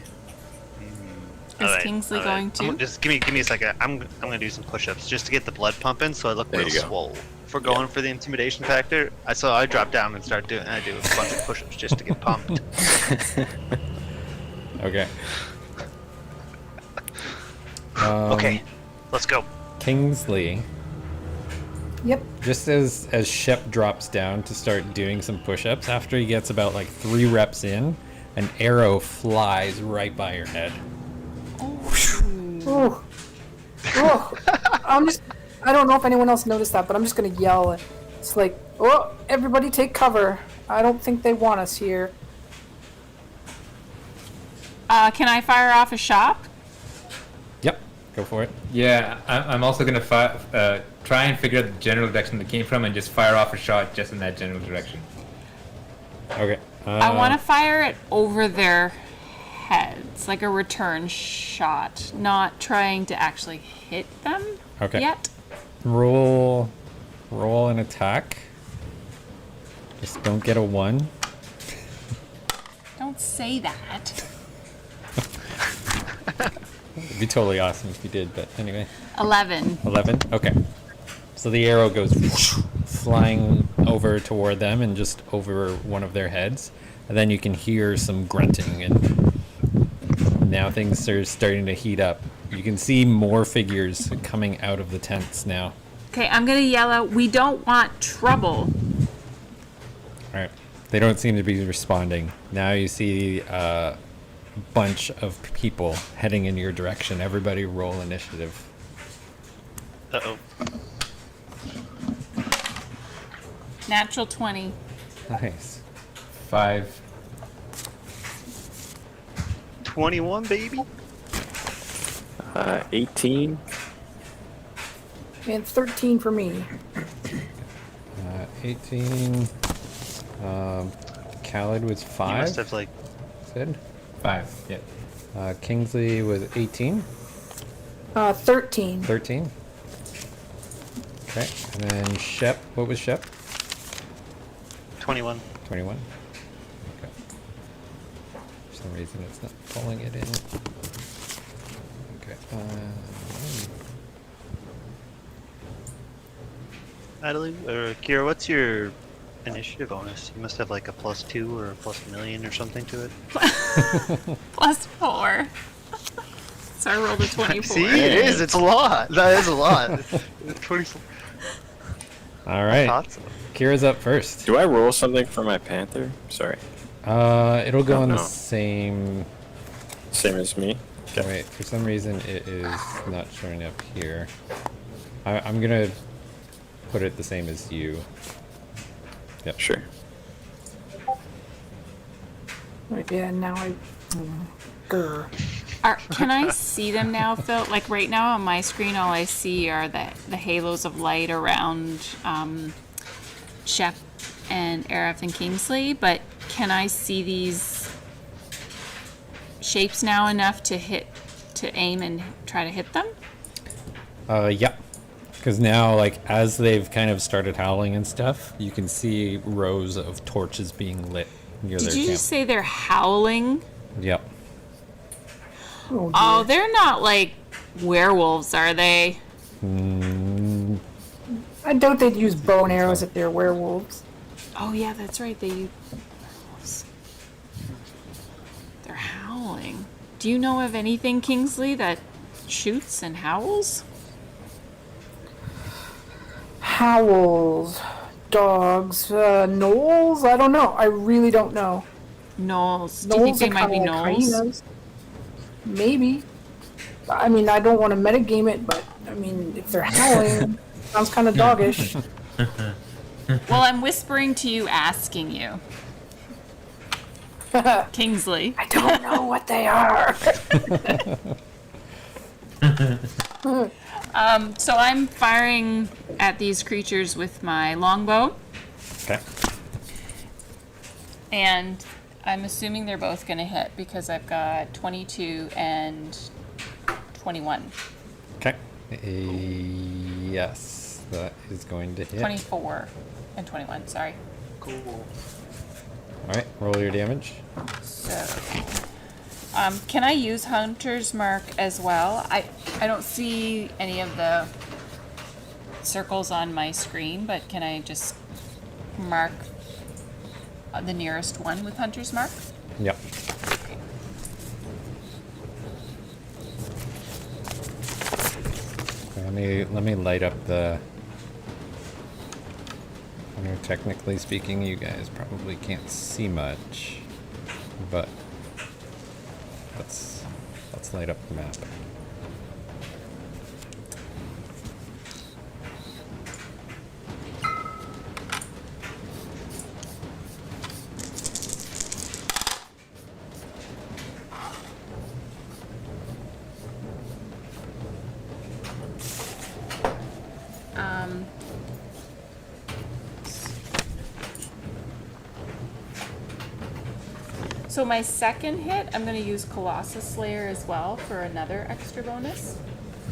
Is Kingsley going to? Just give me a second. I'm gonna do some push-ups just to get the blood pumping, so I look There real you go. swole. If we're going for the intimidation factor, I drop down and start doing. I do a bunch of push-ups just to get pumped. Okay. Okay, let's go. Kingsley, Yep. just as Shep drops down to start doing some push-ups, after he gets about like 3 reps in, an arrow flies right by your head. Oh. Oh. I don't know if anyone else noticed that, but I'm just gonna yell. It's like, oh, everybody take cover. I don't think they want us here. Can I fire off a shot? Yep, go for it. Yeah, I'm also gonna try and figure out the general direction they came from and just fire off a shot just in that general direction. Okay. I want to fire it over their heads, like a return shot, not trying to actually hit them Okay. yet. roll an attack. Just don't get a 1. Don't say that. It'd be totally awesome if you did, but anyway. 11. 11? Okay. So the arrow goes whoosh, flying over toward them and just over one of their heads. And then you can hear some grunting, and now things are starting to heat up. You can see more figures coming out of the tents now. Okay, I'm gonna yell out, we don't want trouble. Alright. They don't seem to be responding. Now you see a bunch of people heading in your direction. Everybody roll initiative. Uh-oh. Natural 20. Nice. 5. 21, baby. 18. And 13 for me. 18. Khaled was You 5. must have like. Said. 5. Yeah. Kingsley was 18. 13. 13. Okay. And then Shep. What was Shep? 21. 21. Okay. For some reason it's not pulling it in. Okay. Natalie or Kira, what's your initiative bonus? You must have like a +2 or a +1,000,000 or something to it. +4. So I rolled a 24. See, it is. It's a lot. That is a lot. 24. All right. Thought so. Kira's up first. Do I roll something for my panther? Sorry. It'll go Oh, on the no. same. Same as me. Okay. Wait, for some reason it is not showing up here. I'm gonna put it the same as you. Yep. Sure. Right, yeah, now grr. Can I see them now, Phil? Like right now on my screen, all I see are the halos of light around Shep and Aerith and Kingsley. But can I see these shapes now enough to aim and try to hit them? Yeah. Because now, like, as they've kind of started howling and stuff, you can see rows of torches being lit near Did their you camp. just say they're howling? Yep. Oh, Oh, they're not like werewolves, are they? I doubt they'd use bow and arrows if they're werewolves. Oh yeah, that's right. They're howling. Do you know of anything, Kingsley, that shoots and howls? Howls, dogs, gnolls? I don't know. I really don't know. Gnolls. Do you think they might be kinda like gnolls? hyenas. Maybe. I mean, I don't want to metagame it, but I mean, if they're howling, sounds kind of doggish. Well, I'm whispering to you, asking you. Kingsley. I don't know what they are. So I'm firing at these creatures with my longbow, Okay. and I'm assuming they're both going to hit because I've got 22 and 21. Okay. Yes, that is going to hit. 24 and 21, sorry. Cool. All right, roll your damage. So, can I use Hunter's Mark as well? I don't see any of the circles on my screen, but can I just mark the nearest one with Hunter's Mark? Yep. Let me light up the. I know technically speaking, you guys probably can't see much, but let's light up the map. So my second hit, I'm going to use Colossus Slayer as well for another extra bonus.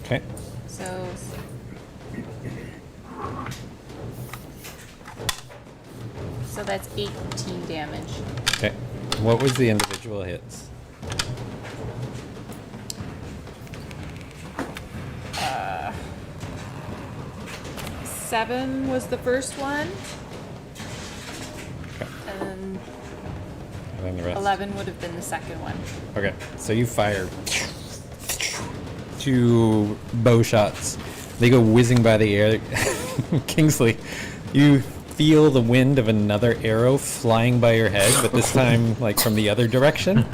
Okay. So that's 18 damage. Okay. What was the individual hits? 7 was the first one, Okay. and And then the rest. 11 would have been the second one. Okay. So you fire 2 bow shots. They go whizzing by the air. Kingsley, you feel the wind of another arrow flying by your head, but this time like from the other direction.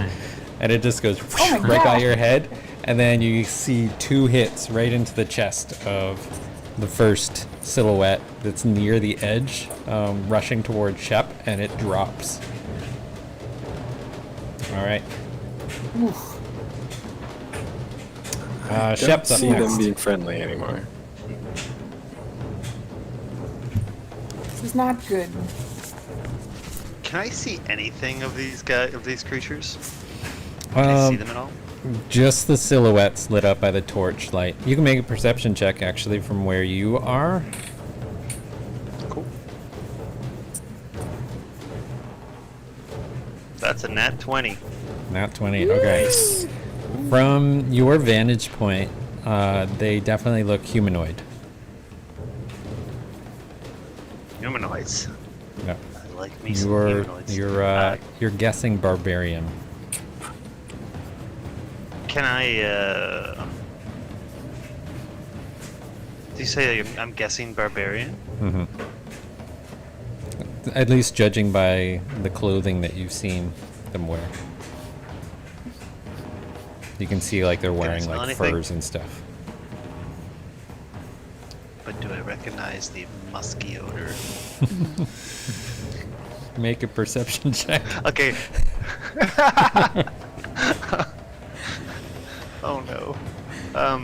And it just goes my right by God. your head. And then you see 2 hits right into the chest of the first silhouette that's near the edge, rushing towards Shep, and it drops. All right. Don't Shep's up see them next. being friendly anymore. This is not good. Can I see anything of these creatures? Can I see them at all? Just the silhouettes lit up by the torchlight. You can make a perception check actually from where you are. Cool. That's a nat 20. Nat 20. Okay. From your vantage point, they definitely look humanoid. Humanoids. No. I like me some humanoids. You're guessing barbarian. Can I, do you say I'm guessing barbarian? Mm-hmm. At least judging by the clothing that you've seen them wear. You can see like they're wearing smell like anything? furs and stuff. But do I recognize the musky odor? Make a perception check. Okay. Oh no.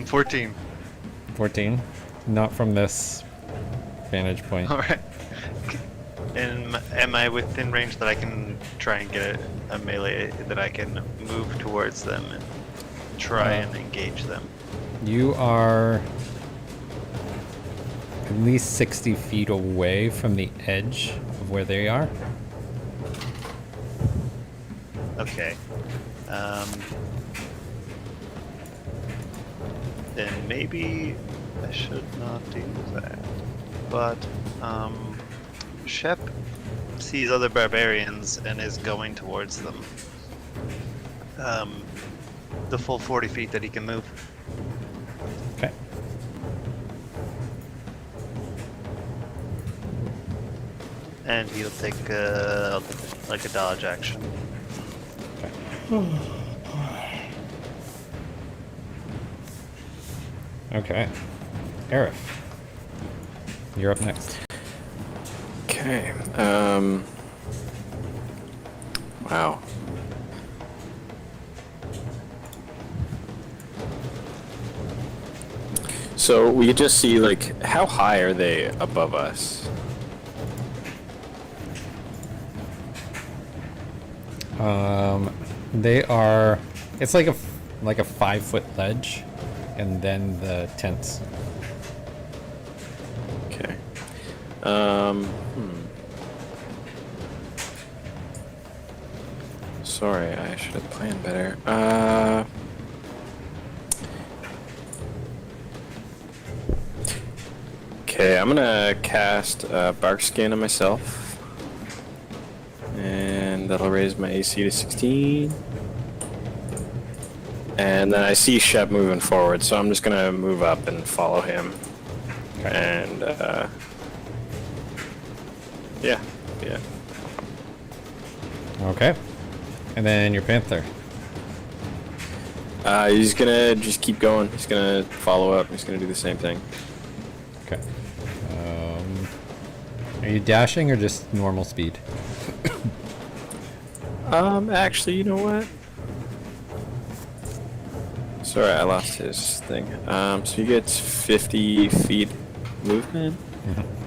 14. 14. Not from this vantage point. Alright. And am I within range that I can try and get a melee that I can move towards them and try and engage them? You are at least 60 feet away from the edge of where they are. Okay. Then maybe I should not do that. But, Shep sees other barbarians and is going towards them. The full 40 feet that he can move. Okay. And he'll take like a dodge action. Okay. Aerith, you're up next. Okay. Wow. So we could just see, like, how high are they above us? They are. It's like a 5-foot ledge, and then the tents. Okay. Sorry, I should have planned better. Okay, I'm gonna cast Bark Skin on myself. And that'll raise my AC to 16. And then I see Shep moving forward, so I'm just gonna move up and follow him. And, yeah. Okay. And then your panther. He's gonna just keep going. He's gonna follow up. He's gonna do the same thing. Okay. Are you dashing or just normal speed? Actually, you know what? Sorry, I lost his thing. So he gets 50 feet movement.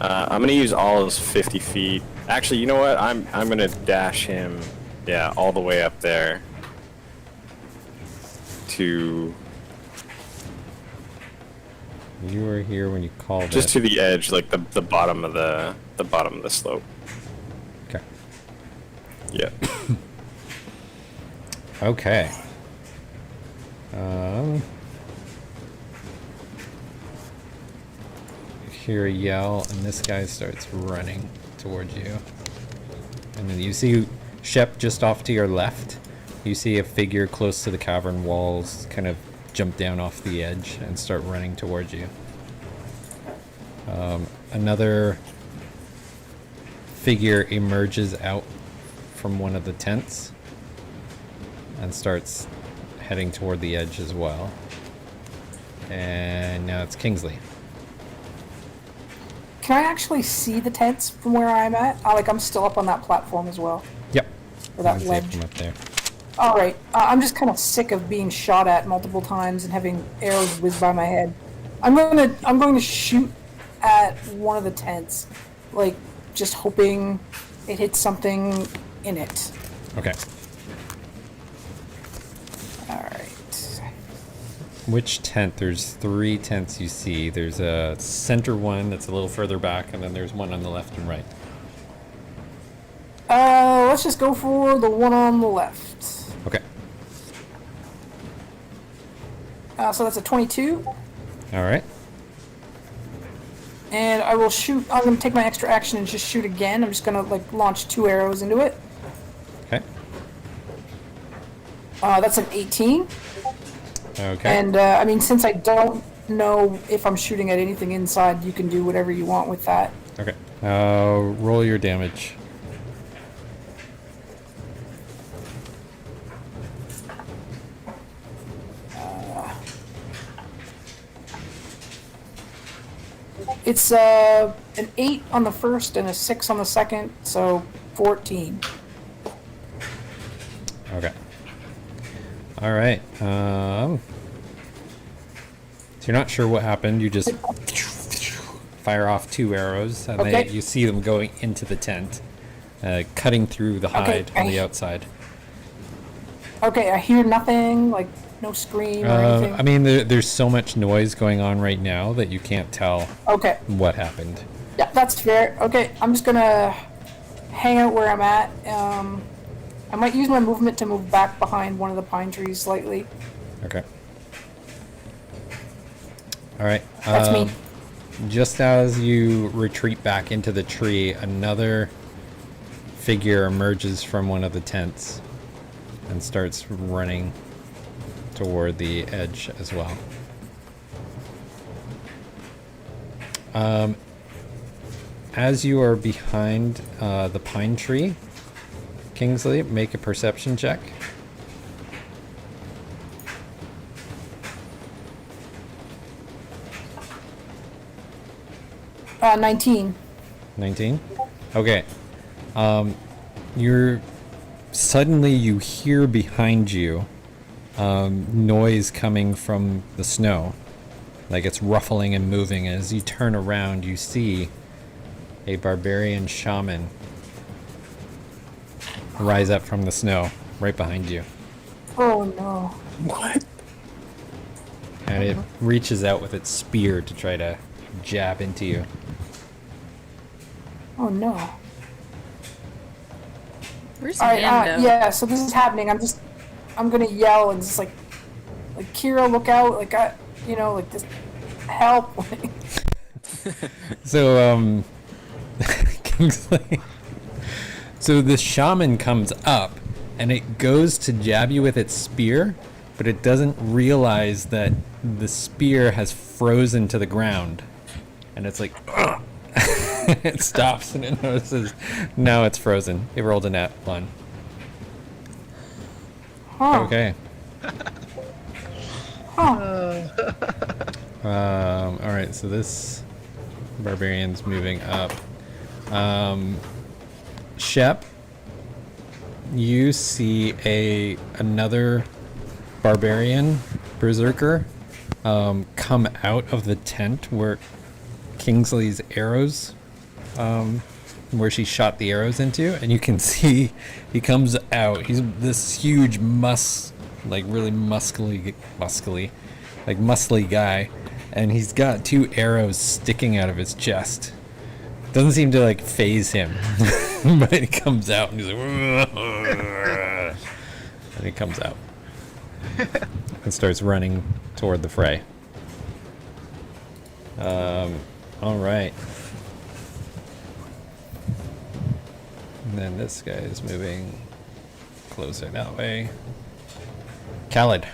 I'm gonna use all his 50 feet. Actually, you know what? I'm gonna dash him, yeah, all the way up there to You were here when you called just it. to the edge, like the bottom of the bottom of the slope. Okay. Yeah. Okay. You hear a yell, and this guy starts running towards you. And then you see Shep just off to your left. You see a figure close to the cavern walls kind of jump down off the edge and start running towards you. Another figure emerges out from one of the tents and starts heading toward the edge as well. And now it's Kingsley. Can I actually see the tents from where I'm at? I'm still up on that platform as well. Yep. Or that You can see it ledge. from up there. All right. I'm just kind of sick of being shot at multiple times and having arrows whiz by my head. I'm going to shoot at one of the tents, like just hoping it hits something in it. Okay. All right. Which tent? There's 3 tents you see. There's a center one that's a little further back, and then there's one on the left and right. Let's just go for the one on the left. Okay. So that's a 22. All right. And I will shoot. I'm going to take my extra action and just shoot again. I'm just going to launch 2 arrows into it. Okay. That's an 18. Okay. And since I don't know if I'm shooting at anything inside, you can do whatever you want with that. Okay. Roll your damage. It's an 8 on the first and a 6 on the second, so 14. Okay. All right. So you're not sure what happened. You just fire off 2 arrows, and Okay. you see them going into the tent, cutting through the hide on the outside. Okay, I hear nothing, no scream or anything. I mean, there's so much noise going on right now that you can't tell Okay, what happened. yeah, that's fair. Okay, I'm just gonna hang out where I'm at. I might use my movement to move back behind one of the pine trees slightly. Okay. All right. That's me. Just as you retreat back into the tree, another figure emerges from one of the tents and starts running toward the edge as well. As you are behind the pine tree, Kingsley, make a perception check. Uh, 19. 19? Okay. You're suddenly you hear behind you noise coming from the snow, like it's ruffling and moving. As you turn around, you see a barbarian shaman rise up from the snow right behind you, Oh no. What? and it reaches out with its spear to try to jab into you. Oh no. Where's All right, Mando? yeah. So this is happening. I'm gonna yell and just like Kira, look out! Like like this, help! So, Kingsley. So the shaman comes up, and it goes to jab you with its spear, but it doesn't realize that the spear has frozen to the ground, and it's like, it stops and it notices now it's frozen. It rolled a nat 1. Huh. Okay. Huh. All right. So this barbarian's moving up. Shep, you see another barbarian berserker come out of the tent where Kingsley's arrows, where she shot the arrows into, and you can see he comes out. He's this huge really muscly, like muscly guy, and he's got 2 arrows sticking out of his chest. Doesn't seem to like phase him, but he comes out and he's like, and he comes out and starts running toward the fray. All right. And then this guy is moving closer that way. Khaled.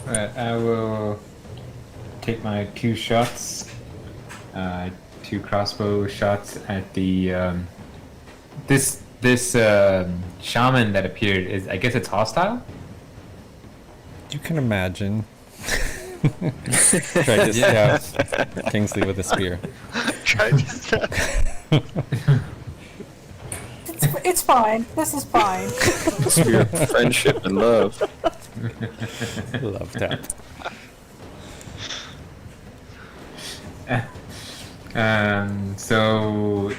Alright, I will take my 2 shots, 2 crossbow shots at the this shaman that appeared. I guess it's hostile. You can imagine. Try to stab Kingsley with a spear. Try to stop. It's fine. This is fine. Spirit of friendship and love. Love tap. So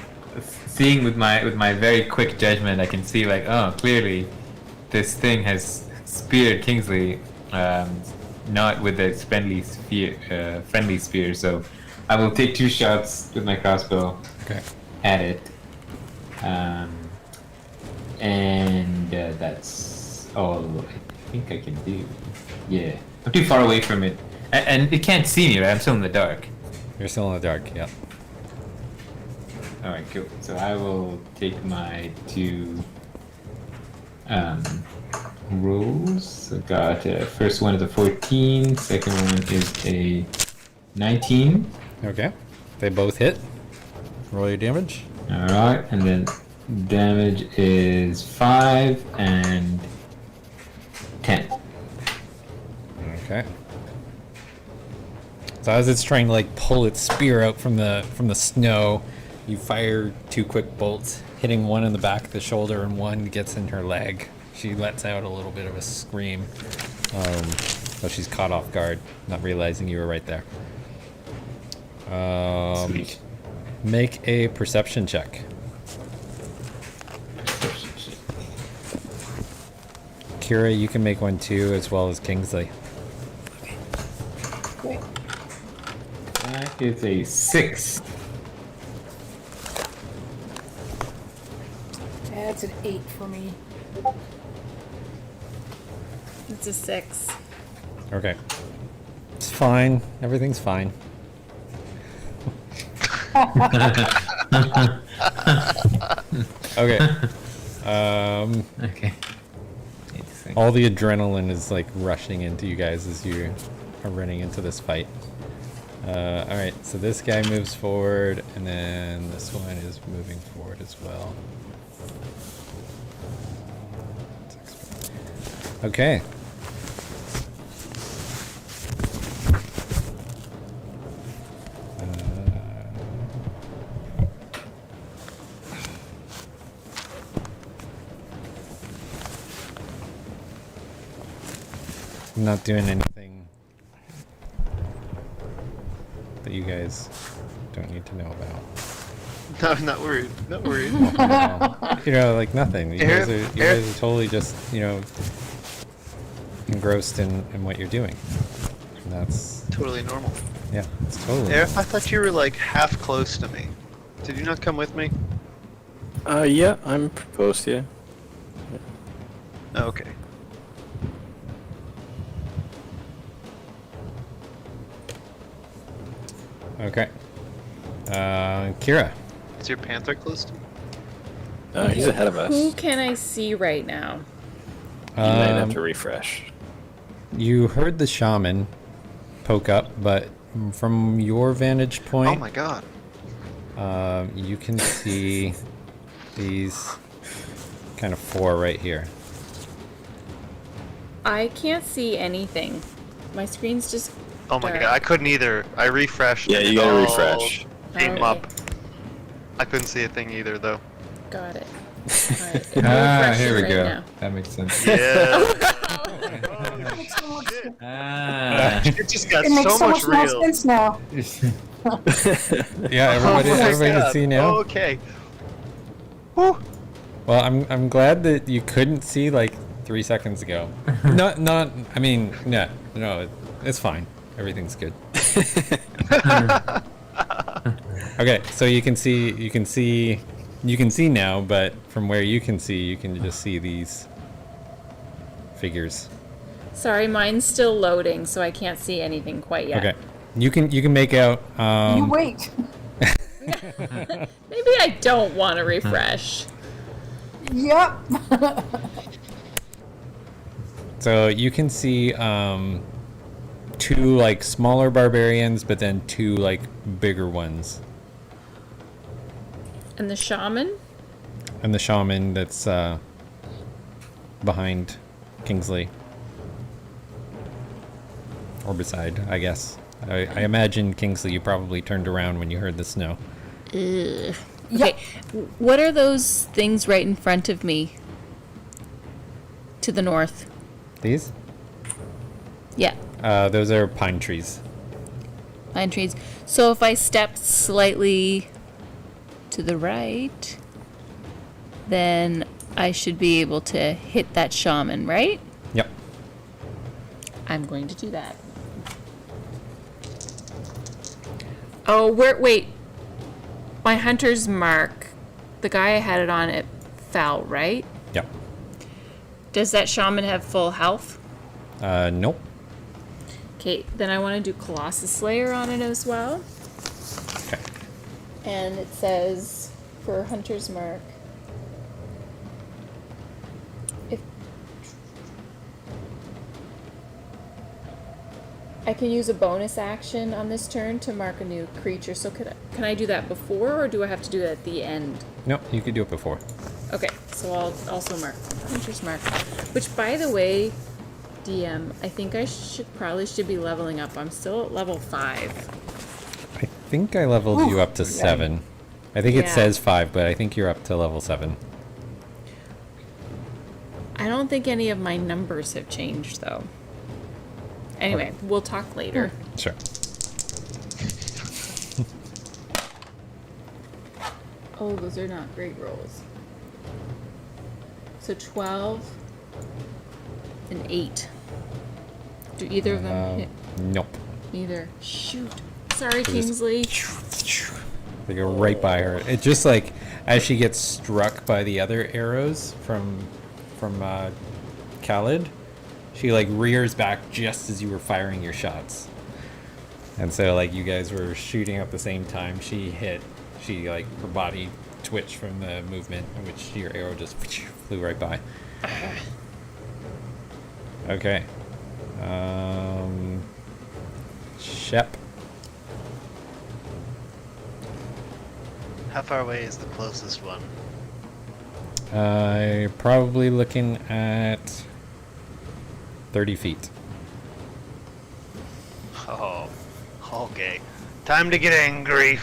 seeing with my very quick judgment, I can see like, oh, clearly this thing has speared Kingsley, not with a friendly spear. So I will take 2 shots with my crossbow Okay. at it, and that's all I think I can do. Yeah, I'm too far away from it, and it can't see me. Right? I'm still in the dark. You're still in the dark, yeah. All right, cool. So I will take my 2 rolls. I got first one is a 14. Second one is a 19. Okay. They both hit. Roll your damage. All right, and then damage is 5 and 10. Okay. So as it's trying to like pull its spear out from the snow, you fire 2 quick bolts, hitting one in the back of the shoulder and one gets in her leg. She lets out a little bit of a scream, but she's caught off guard, not realizing you were right there. Sweet. Make a perception check. Kira, you can make one too, as well as Kingsley. That is a 6. That's an 8 for me. It's a 6. Okay. It's fine. Everything's fine. Okay. Okay. All the adrenaline is like rushing into you guys as you are running into this fight. Alright, so this guy moves forward, and then this one is moving forward as well. Okay. I'm not doing anything that you guys don't need to know about. No, I'm not worried. Not worried. You know, like nothing. You guys are totally just, engrossed in what you're doing. And that's, Totally normal. yeah, it's totally. Aerith, I thought you were like half close to me. Did you not come with me? Yeah, I'm proposed to you. Okay. Okay. Kira. Is your panther close to me? He's ahead of us. Who can I see right now? You might have to refresh. You heard the shaman poke up, but from your vantage Oh point, my god. you can see these kind of 4 right here. I can't see anything. My screen's just. Oh my dark. god, I couldn't either. I refreshed. Yeah, and you it gotta all refresh. Came Okay. up. I couldn't see a thing either, though. Got it. Alright, I'm Ah, refreshing here we right go. now. That makes sense. Yeah. Ah. It just got It makes so so much much more real. sense now. Yeah, everybody can see now. Okay. Whew. Well, I'm glad that you couldn't see like 3 seconds ago. not. I mean, no, it's fine. Everything's good. Okay, so you can see now, but from where you can see, you can just see these figures. Sorry, mine's still loading, so I can't see anything quite yet. Okay, you can make out. You wait. Maybe I don't want to refresh. Yep. So you can see 2 like smaller barbarians, but then 2 like bigger ones, And the shaman? and the shaman that's behind Kingsley, or beside, I guess. I imagine Kingsley, you probably turned around when you heard the snow. Okay, what are those things right in front of me? To the north. These? Yeah, Those are pine trees. pine trees. So if I step slightly to the right, then I should be able to hit that shaman, right? Yep. I'm going to do that. Oh, wait. My hunter's mark. The guy I had it on, it fell, right? Yep. Does that shaman have full health? Nope. Okay, then I want to do Colossus Slayer on it as well. Okay. And it says for Hunter's Mark, if I can use a bonus action on this turn to mark a new creature. So can I do that before, or do I have to do that at the end? Nope, you could do it before. Okay, so I'll also mark Hunter's Mark. Which, by the way, DM, I think I probably should be leveling up. I'm still at level 5. I think I leveled you up to 7. I think it Yeah. says 5, but I think you're up to level 7. I don't think any of my numbers have changed, though. Anyway, we'll talk later. Sure. Oh, those are not great rolls. So 12 and 8. Do either of them hit? Nope. Neither. Shoot. Sorry, Kingsley. They go right by her. It just like as she gets struck by the other arrows from Khalid, she like rears back just as you were firing your shots. And so like you guys were shooting at the same time. She like her body twitched from the movement, in which your arrow just flew right by. Okay. Shep. How far away is the closest one? Probably looking at 30 feet. Oh, okay. Time to get angry.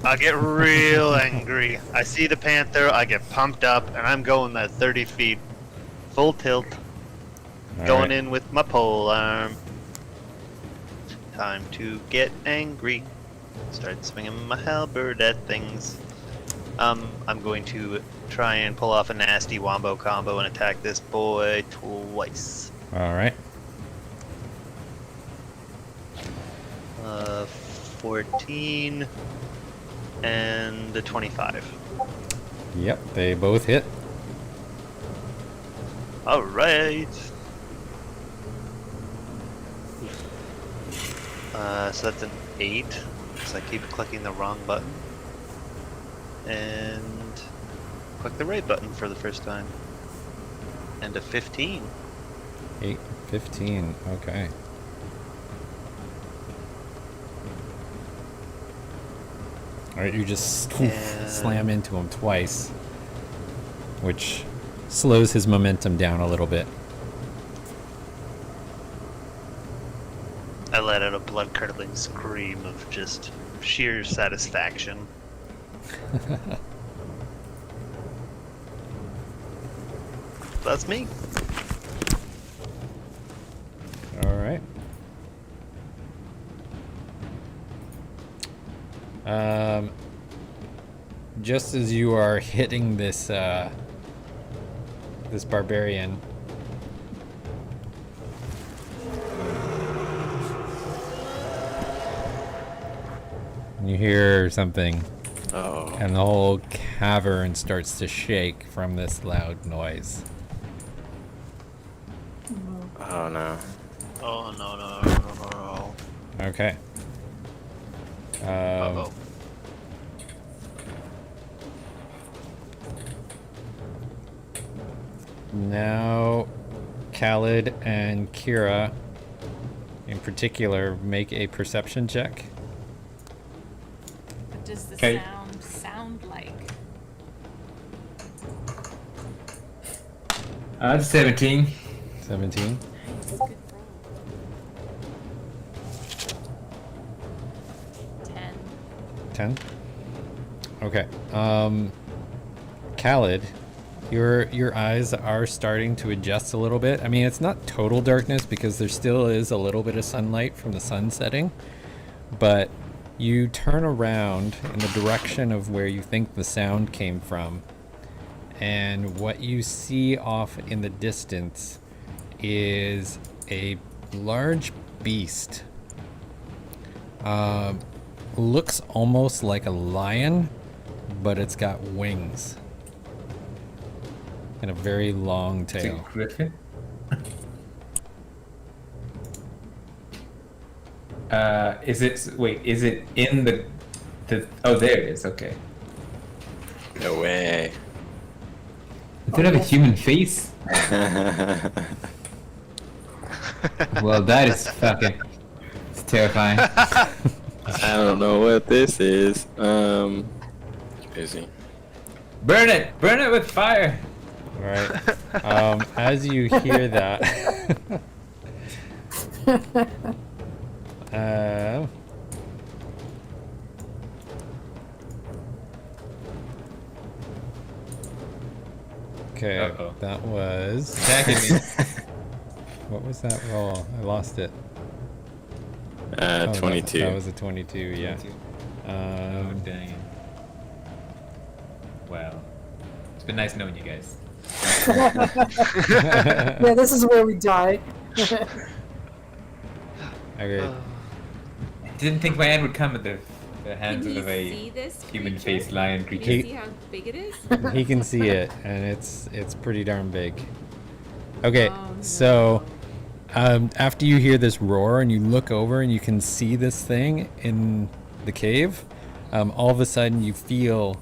I get real angry. I see the panther, I get pumped up, and I'm going that 30 feet. Full tilt. All Going right. in with my pole arm. Time to get angry. Start swinging my halberd at things. I'm going to try and pull off a nasty wombo combo and attack this boy twice. All right. 14 and a 25. Yep, they both hit. All right. So that's an 8. So I keep clicking the wrong button. And click the right button for the first time. And a 15. 8, 15. Okay. All right, you just slam into him twice, which slows his momentum down a little bit. I let out a blood-curdling scream of just sheer satisfaction. That's me. All right. Just as you are hitting this this barbarian, you hear something, Oh. and the whole cavern starts to shake from this loud noise. Oh no. Oh no. Okay. Uh-oh. Now, Khalid and Kira, in particular, make a perception check. What does the Okay. sound like? That's 17. 17. Nice, good roll. 10. 10. Okay. Khalid, your eyes are starting to adjust a little bit. I mean, it's not total darkness because there still is a little bit of sunlight from the sun setting, but you turn around in the direction of where you think the sound came from, and what you see off in the distance is a large beast. Looks almost like a lion, but it's got wings and a very long It's a tail. griffin. Is it? Wait, is it in the? Oh, there it is. Okay. No way. Does it have a human face? Well, that is fucking. It's terrifying. I don't know what this is. Busy. Burn it! Burn it with fire! All right. As you hear that, okay, Uh-oh. that was. Attacking me. What was that roll? I lost it. Oh, 22. That was a 22. Yeah. Oh, dang it. Wow. It's been nice knowing you guys. Yeah, this is where we die. Okay. Didn't think my end would come at the hands Can he of a see this human-faced lion Can creature. you see how big it is? He can see it, and it's pretty darn big. Okay, Oh, no. so after you hear this roar and you look over and you can see this thing in the cave, all of a sudden you feel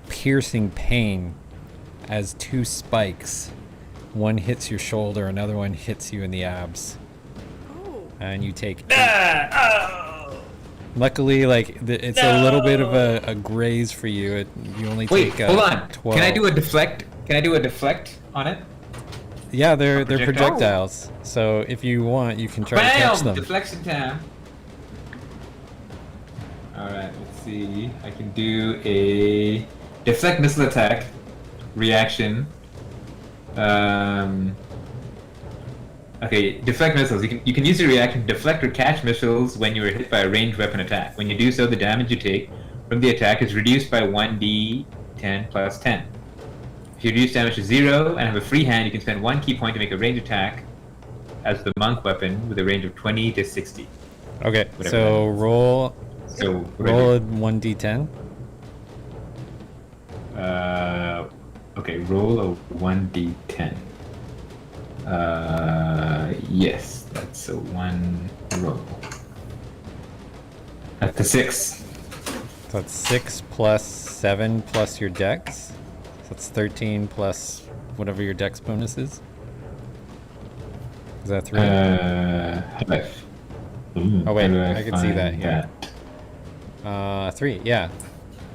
piercing pain as two spikes, one hits your shoulder, another one hits you in the abs, Oh, and you take. Luckily, like it's a little bit of a graze for you. You only Wait, take. hold on. 12. Can I do a deflect? Can I do a deflect on it? Yeah, they're projectile? projectiles. So if you want, you can try to catch Bam! them. Deflection time. Alright, let's see. I can do a deflect missile attack. Reaction. Okay, deflect missiles. You can use your reaction to deflect or catch missiles when you are hit by a ranged weapon attack. When you do so, the damage you take from the attack is reduced by 1d10 plus 10. If you reduce damage to 0 and have a free hand, you can spend 1 key point to make a ranged attack as the monk weapon with a range of 20 to 60. Okay, Whatever so that is. roll So roll a 1d10. Okay, roll a 1d10. Yes, that's a 1 roll. That's a 6. So that's 6 plus 7 plus your dex. So that's 13 plus whatever your dex bonus is. Is that 3? 5. Ooh, Oh, wait, how do I can see find that here. 3, yeah.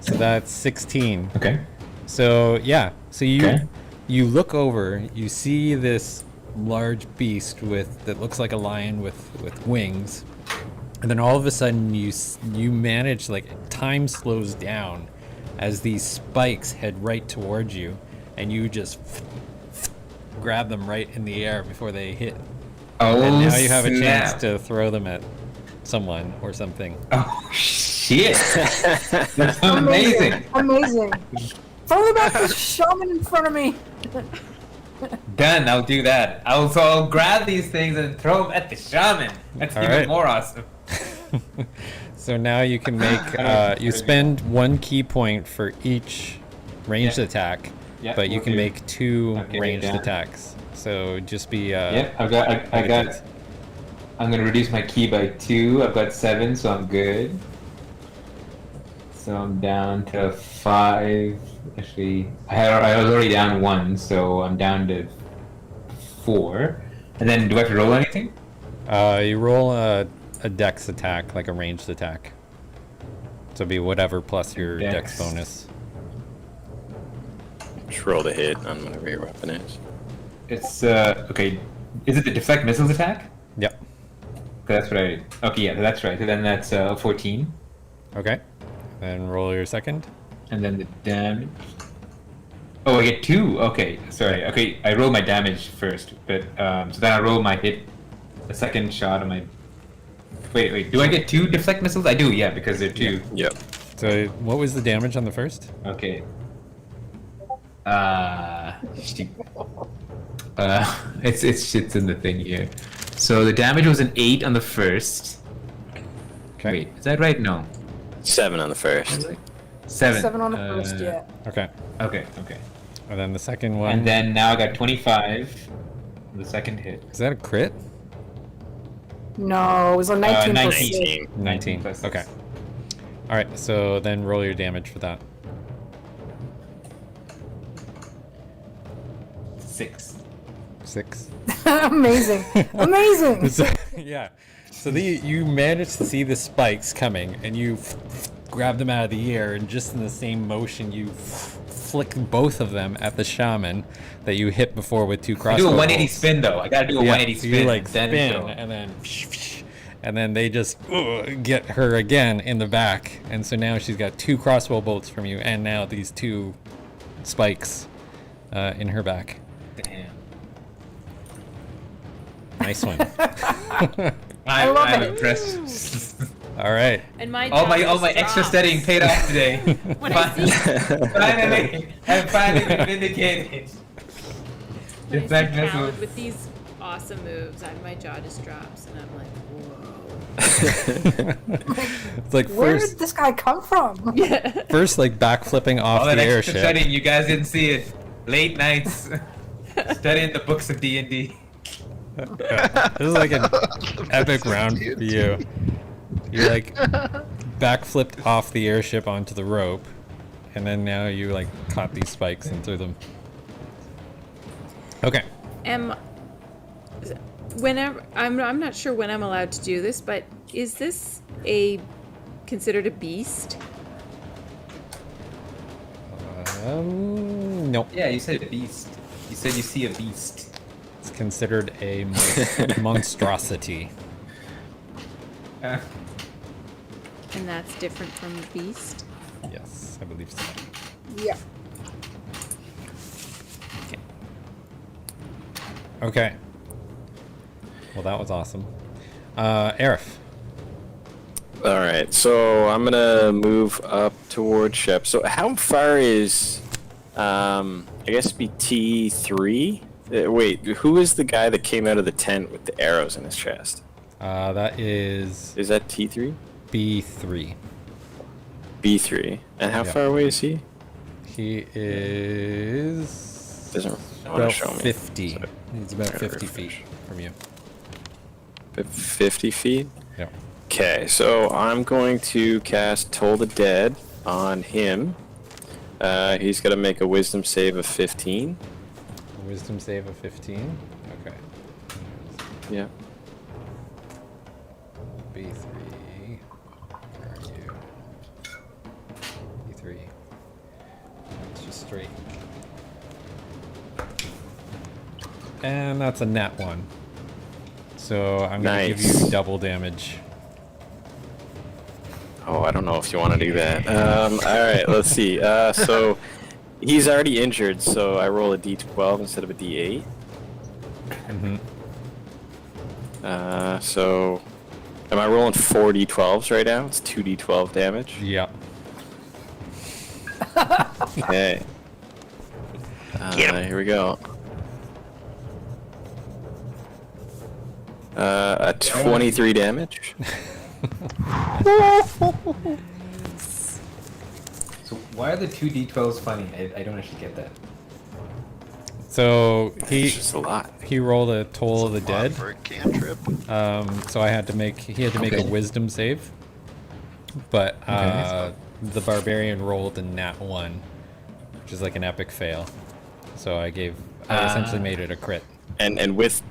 So that's 16. Okay. So yeah, so you Okay. you look over, you see this large beast that looks like a lion with wings, and then all of a sudden you manage, like, time slows down as these spikes head right towards you, and you just grab them right in the air before they hit, Oh, and now you have a chance snap. to throw them at someone or something. Oh, shit. That's amazing. Amazing. Throw back the shaman in front of me. Done. I'll do that. I'll grab these things and throw them at the shaman. That's All even right. more awesome. So now you can make you spend 1 key point for each ranged Yeah. attack, Yeah, but you will can do. make 2 Okay, ranged yeah. attacks. So just be Yep, I got. I'm gonna reduce my key by 2. I've got 7, so I'm good. So I'm down to 5. Actually, I was already down 1, so I'm down to 4. And then, do I have to roll anything? you roll a dex attack, like a ranged attack. So it'd be whatever plus your dex Dex. bonus. Just roll to hit on whatever your weapon is. It's okay. Is it the deflect missiles attack? Yep. That's what I. Okay, yeah, that's right. So then that's 14, Okay. Then roll your second. and then the damage. Oh, I get 2. Okay, sorry. Okay, I roll my damage first, but so then I roll my hit, the second shot of my. Wait. Do I get 2 deflect missiles? I do, yeah, because they're 2. Yep. So what was the damage on the first? Okay. Shoot. It's shit's in the thing here. So the damage was an 8 on the first. Okay. Wait, is that right? No. 7 on the first. 7. 7 on the first, yeah. Okay. Okay. And then the second one. And then now I got 25 on the second hit. Is that a crit? No, it was a 19 plus 19. 6. 19. 19. plus Okay. 6. All right. So then roll your damage for that. 6. 6. Amazing. Amazing. So, yeah. So you manage to see the spikes coming, and you grab them out of the air, and just in the same motion, you flick both of them at the shaman that you hit before with 2 I crossbow do a 180 bolts. spin though. I gotta do a Yeah, 180 so spin. you like then spin, throw. and then they just get her again in the back, and so now she's got 2 crossbow bolts from you, and now these 2 spikes in her back. Damn. Nice one. I'm love it. impressed. All right. And my all my job extra drops. studying paid off today. When I see Finally, I've finally been vindicated. when I Deflect see Khaled missiles. with these awesome moves, my jaw just drops, and I'm like, whoa. It's like Where first did this guy come from? first like backflipping off All the that extra airship. studying, you guys didn't see it. Late nights, studying the books of D&D. This is like an epic round for you. You like backflipped off the airship onto the rope, and then now you like caught these spikes and threw them. Okay. Whenever I'm not sure when I'm allowed to do this, but is this considered a beast? Nope. Yeah, you said a beast. You said you see a beast. It's considered a monstrosity. Uh, And that's different from a beast? Yes, I believe so. Yeah. Okay. Well, that was awesome. Aerith. All right, so I'm gonna move up toward Shep. So how far is, I guess it'd be T3? Wait, who is the guy that came out of the tent with the arrows in his chest? That is Is that T3? B3. B3. And how Yeah. far away is he? He is Doesn't want to about show me. 50. So- He's about Yeah, 50 refresh. feet from you. 50 feet? Yeah. Okay, so I'm going to cast Toll the Dead on him. He's got to make a wisdom save of 15. Wisdom save of 15. Okay. Yeah. B3. Where are you? B3. It's just straight. And that's a nat 1. So I'm going to give Nice. you double damage. Oh, I don't know if you want to do that. All right, let's see. So he's already injured, so I roll a d12 instead of a d8. Mm-hmm. So am I rolling 4 d12s right now? It's 2 d12 damage. Yeah. Okay. Here we go. A 23 damage. So why are the 2d12s funny? I don't actually get that. So It's just a lot. he rolled a Toll of the Dead. For a cantrip. So he had to make a Okay. wisdom save. But Okay. the barbarian rolled a nat 1, which is like an epic fail. So I essentially made it a crit. And with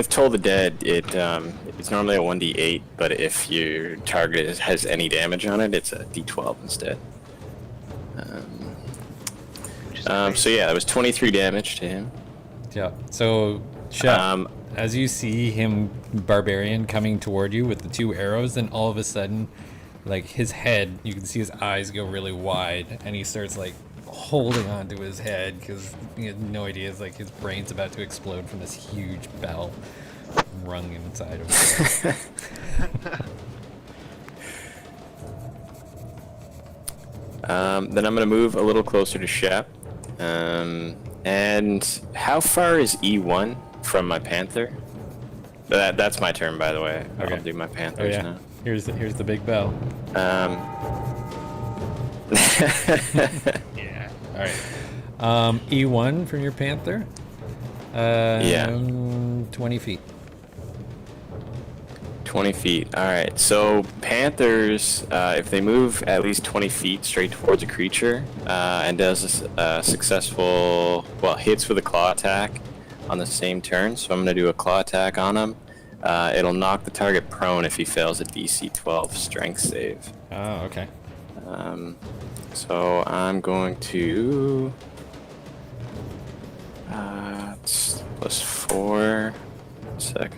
Toll the Dead, it's normally a 1d8, but if your target has any damage on it, it's a d12 instead. So yeah, that was 23 damage to him. Yeah. So Shep, Um, as you see him barbarian coming toward you with the 2 arrows, then all of a sudden, like his head, you can see his eyes go really wide, and he starts like holding onto his head because he has no idea. It's like his brain's about to explode from this huge bell rung inside of him. Then I'm gonna move a little closer to Shep. And how far is E1 from my panther? That's my turn, by the way. Okay. I'll do my Oh panthers yeah. now. Here's the big bell. Yeah. All right. E1 from your panther. Yeah. 20 feet. 20 feet. All right. So panthers, if they move at least 20 feet straight towards a creature and does a successful, hits with a claw attack on the same turn. So I'm going to do a claw attack on him. It'll knock the target prone if he fails a DC 12 strength save. Oh, okay. So I'm going to it's +4. 1 sec.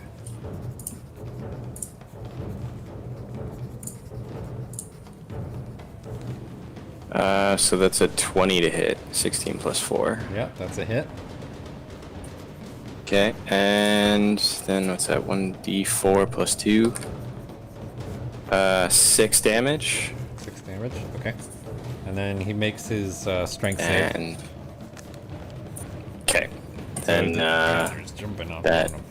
So that's a 20 to hit. 16 + 4. Yeah, that's a hit. Okay, and then what's that? 1d4 + 2. 6 damage. 6 damage. Okay. And then he makes his strength save. And okay, then Panther's jumping up that- on him.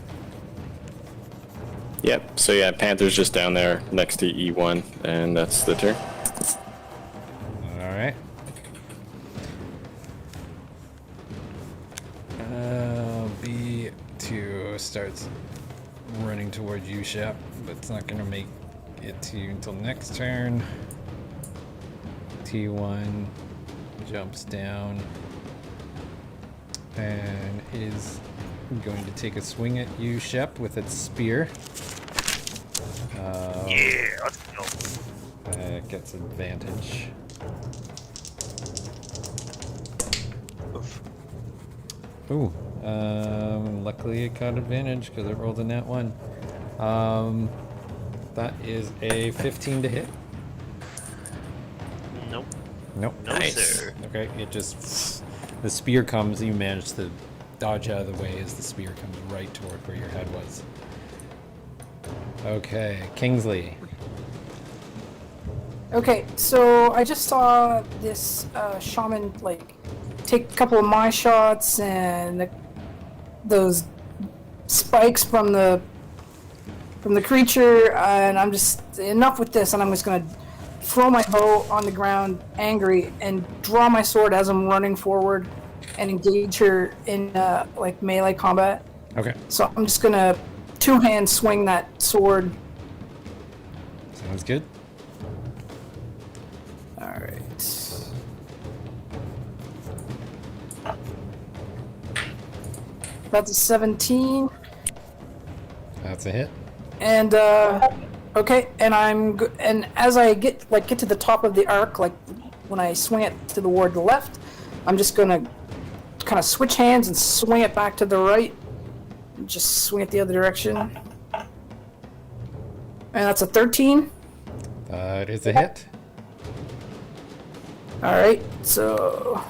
yep. So yeah, Panther's just down there next to E1, and that's the turn. All right. B2 starts running toward you, Shep, but it's not gonna make it to you until next turn. T1 jumps down and is going to take a swing at you, Shep, with its spear. Yeah, let's go. It gets advantage. Oof. Ooh, luckily it got advantage because it rolled a nat 1. That is a 15 to hit. Nope. Nope. No, Nice. sir. Okay, it just, the spear comes, you manage to dodge out of the way as the spear comes right toward where your head was. Okay, Kingsley. Okay, so I just saw this shaman like take a couple of my shots and those spikes from the creature, and I'm just enough with this, and I'm just gonna throw my bow on the ground, angry, and draw my sword as I'm running forward, and engage her in like melee combat. Okay. So I'm just gonna two-hand swing that sword. Sounds good. All right. That's a 17. That's a hit. And okay, and and as I get to the top of the arc, like when I swing it toward the left, I'm just gonna kind of switch hands and swing it back to the right. Just swing it the other direction. And that's a 13. That is a hit. All right, so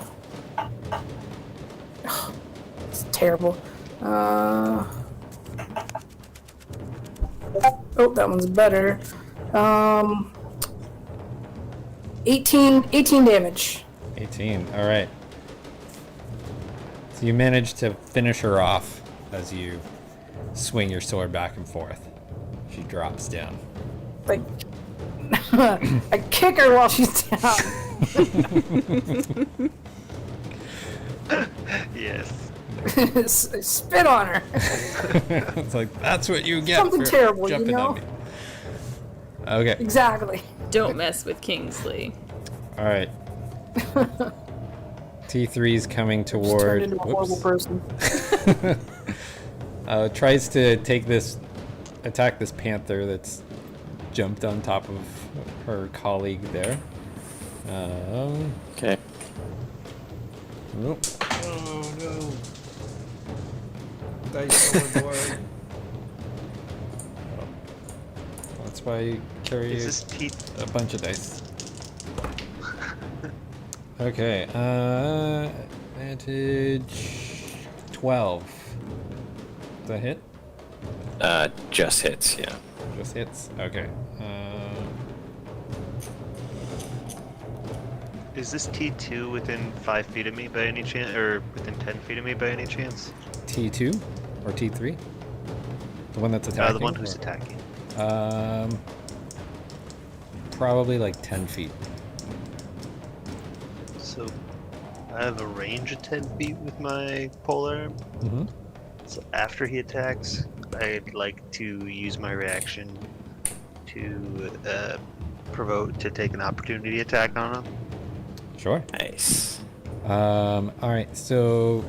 it's terrible. Oh, that one's better. 18 damage. 18. All right. So you manage to finish her off as you swing your sword back and forth. She drops down. Like, I kick her while she's down. Yes. Spit on her. It's like, that's what you get Something for terrible, you jumping know? on me. Okay. Exactly. Don't mess with Kingsley. All right. T3's coming Just turned toward. into a horrible person. Tries to attack this panther that's jumped on top of her colleague there. Okay. Nope. Oh no. Dice overboard. That's why you carry Is this T? a bunch of dice. Okay, advantage 12. Does that hit? Just hits, yeah. Just hits? Okay. Is this T2 within 5 feet of me by any chance, or within 10 feet of me by any chance? T2 or T3? The one that's attacking? The one who's or- attacking. Probably like 10 feet. So I have a range of 10 feet with my polearm. Mm-hmm. So after he attacks, I'd like to use my reaction to provoke to take an opportunity attack on him. Sure. Nice. Alright, so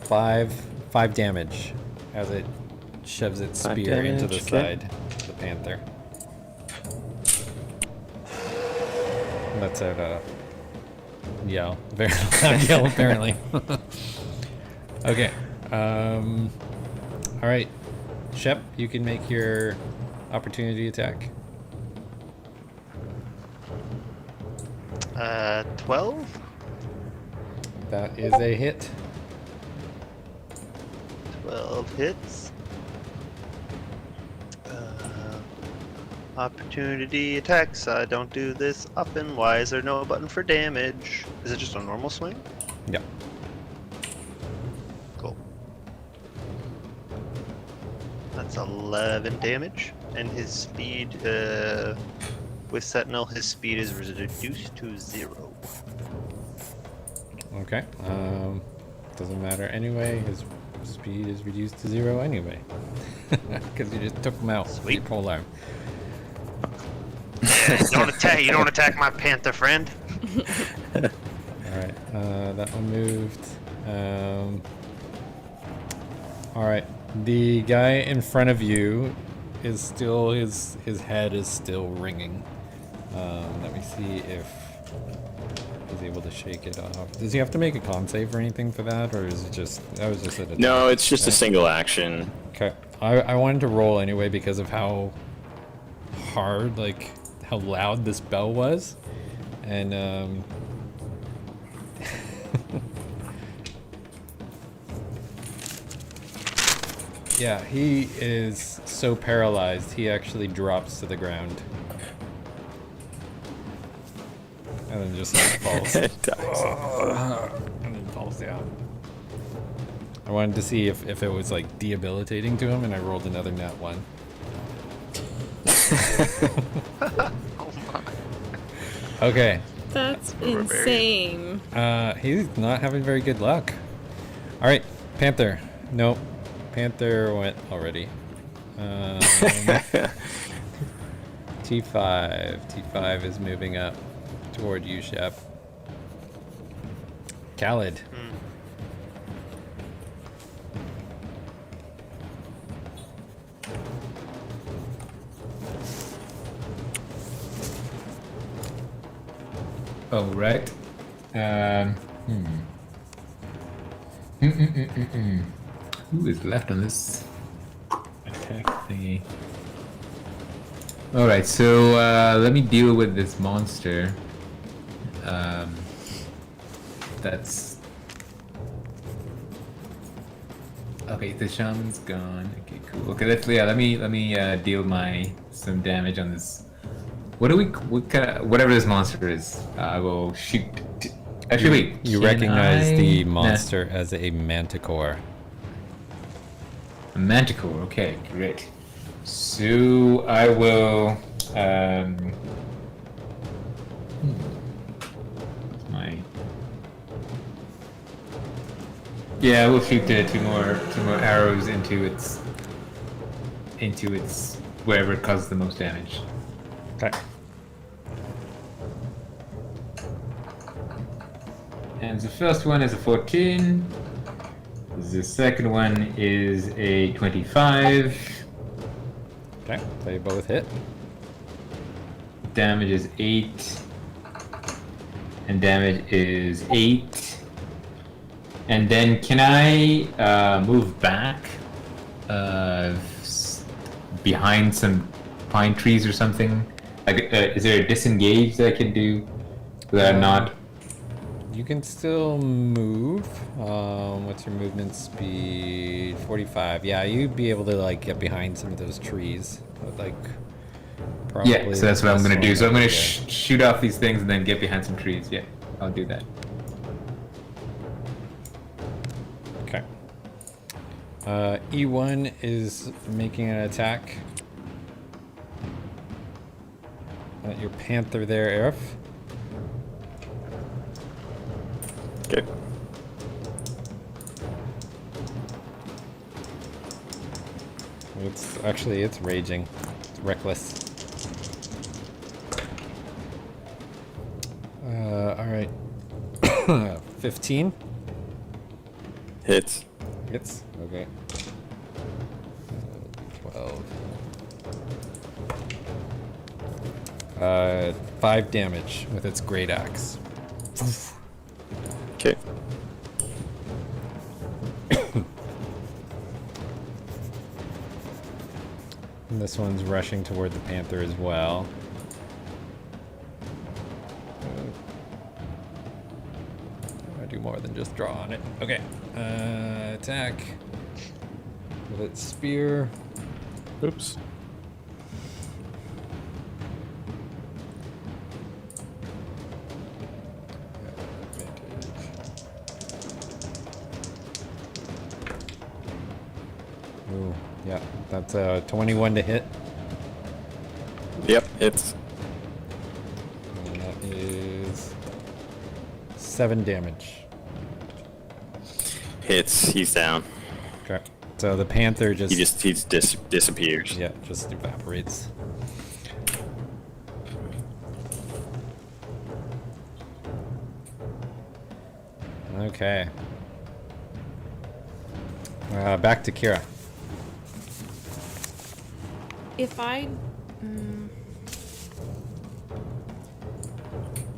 5 damage as it shoves its 5 spear into the damage, okay. side of the panther. That's at yell. Very loud yell apparently. Okay. Alright. Shep, you can make your opportunity attack. 12? That is a hit. 12 hits. Opportunity attacks. I don't do this often. Why is there no button for damage? Is it just a normal swing? Yeah. Cool. That's 11 damage. And his speed, with Sentinel, his speed is reduced to 0. Okay. Doesn't matter anyway. His speed is reduced to 0 anyway. Because you just took him out with your Sweet. polearm. You don't attack my panther friend. Alright, that one moved. Alright, the guy in front of you is still, his head is still ringing. Let me see if he's able to shake it off. Does he have to make a con save or anything for that, or is it just, that was just an attack? No, it's just a single action. Okay, I wanted to roll anyway because of how hard, like, how loud this bell was. And, yeah, he is so paralyzed, he actually drops to the ground. And then just like, falls. And then falls down. I wanted to see if it was like debilitating to him, and I rolled another nat 1. Okay. That's insane. He's not having very good luck. All right, Panther. Nope. Panther went already. T5. T5 is moving up toward you, Shep. Khaled. Oh, right. Who is left on this attack thingy? Alright, so let me deal with this monster. That's... Okay, the shaman's gone. Okay, cool. Okay, let me deal some damage on this. What kind of, whatever this monster is, I will shoot. Actually, wait. You can recognize the Nah. monster as a manticore. A manticore, okay, great. So I will yeah, we'll shoot two more arrows into its wherever it causes the most damage. Okay. And the first one is a 14. The second one is a 25. Okay. They both hit. Damage is 8. And damage is 8. And then can I move back behind some pine trees or something? Like, is there a disengage that I can do that I'm not? You can still move. What's your movement speed? 45. Yeah, you'd be able to like get behind some of those trees. But, like, probably Yeah, so that's what I'm the gonna best do. one So I'm gonna to shoot off these things and then get behind some trees. Yeah, I'll do that. Okay. E1 is making an attack at your panther there, Arif. Okay. It's raging. It's reckless. Alright. 15 Hits. hits. Okay. 12. 5 damage with its great axe. Okay. And this one's rushing toward the panther as well. I do more than just draw on it. Okay. Attack with its spear. Oops. Ooh, yeah, that's 21 to hit. Yep, hits. And that is 7 damage. Hits. He's down. Okay. So the panther He disappears. yeah, just evaporates. Okay. Back to Kira. If I'm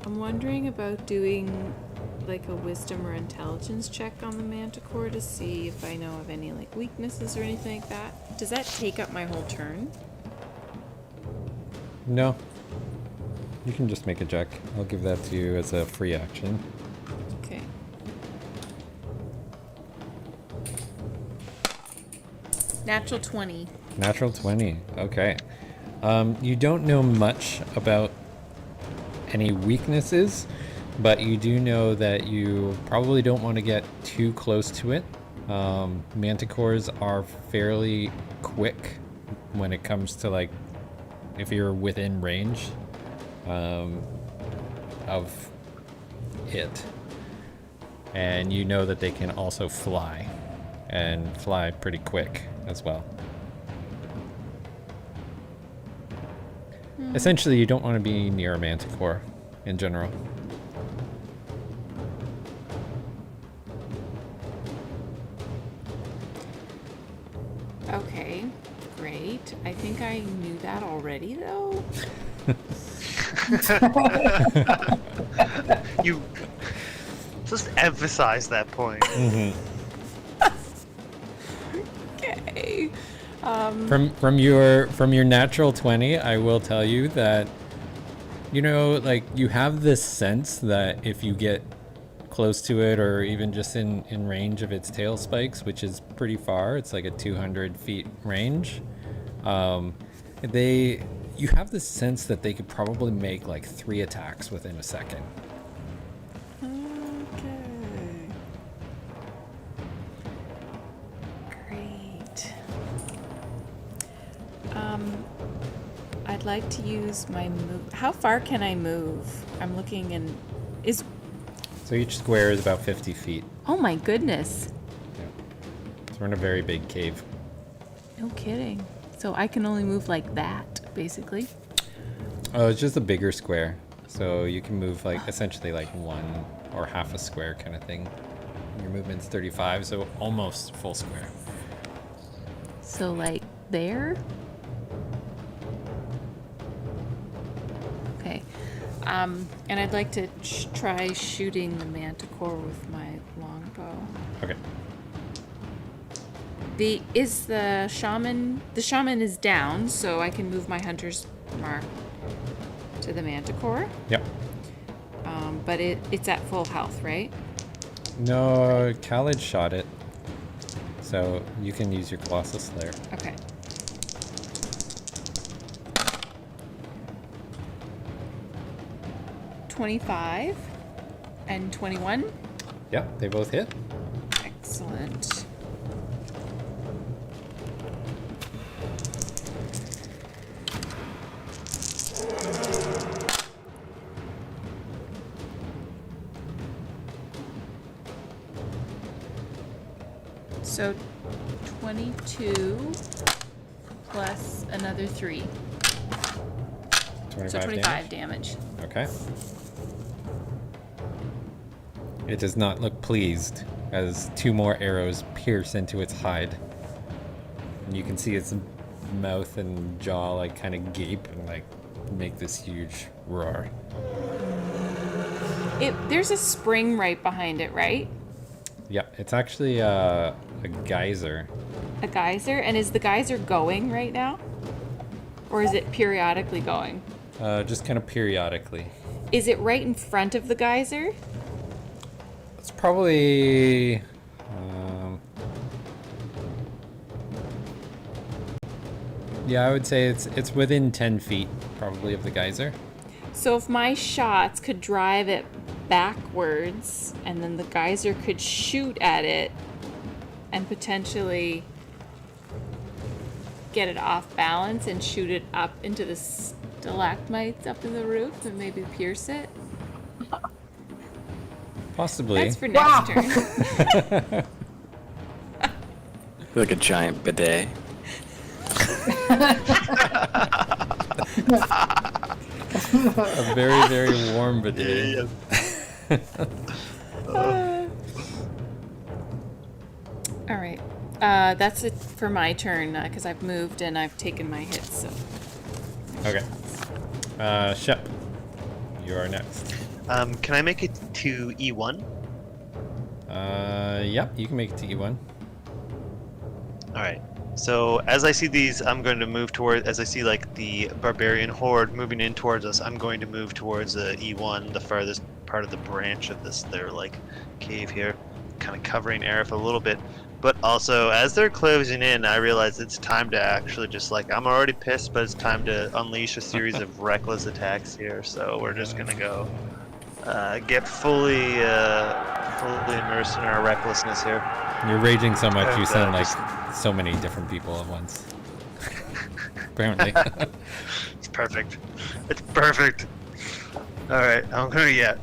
wondering about doing like a wisdom or intelligence check on the manticore to see if I know of any like weaknesses or anything like that. Does that take up my whole turn? No. You can just make a check. I'll give that to you as a free action. Okay. Natural 20. Natural 20. Okay. You don't know much about any weaknesses, but you do know that you probably don't want to get too close to it. Manticores are fairly quick when it comes to like if you're within range of it, and you know that they can also fly, and fly pretty quick as well. Essentially, you don't want to be near a manticore in general. Okay, great. I think I knew that already, though. You just emphasize that point. Okay. From your natural 20, I will tell you that, you know, like, you have this sense that if you get close to it, or even just in range of its tail spikes, which is pretty far, it's like a 200 feet range, you have this sense that they could probably make like 3 attacks within a second. Okay. Great. I'd like to use my move. How far can I move? I'm looking and So each square is about 50 feet. oh my goodness. So we're in a very big cave. No kidding. So I can only move like that, basically. Oh, it's just a bigger square. So you can move like essentially like 1 or half a square kind of thing. Your movement's 35, so almost full square. So like there? Okay. And I'd like to try shooting the manticore with my longbow. Okay. The shaman is down, so I can move my hunter's mark to the manticore. Yep. But it's at full health, right? No, Khaled shot it. So you can use your Colossus Slayer. Okay. $25 and 21. Yep, they both hit. Excellent. So 22 plus another 3. 25 So 25 damage. Okay. It does not look pleased as 2 more arrows pierce into its hide. And you can see its mouth and jaw like kind of gape and like make this huge roar. There's a spring right behind it, right? Yeah, it's actually a geyser. A geyser? And is the geyser going right now? Or is it periodically going? Just kind of periodically. Is it right in front of the geyser? It's probably yeah, I would say it's within 10 feet probably of the geyser. So if my shots could drive it backwards and then the geyser could shoot at it and potentially get it off balance and shoot it up into the stalagmites up in the roof and maybe pierce it. Possibly. That's for next turn. Like a giant bidet. A very, very warm bidet. All right. That's it for my turn because I've moved and I've taken my hits. So. Okay. Shep, you are next. Can I make it to E1? Yep, you can make it to E1. Alright. So as I see these, I'm going to move toward, as I see like the barbarian horde moving in towards us, I'm going to move towards E1, the farthest part of the branch of this, their like cave here, kind of covering Aerith a little bit. But also, as they're closing in, I realize it's time to actually just like, I'm already pissed, but it's time to unleash a series of reckless attacks here. So we're just gonna go get fully immersed in our recklessness here. You're raging so much, you And, sound like just- so many different people at once. Apparently. perfect. It's perfect. All right,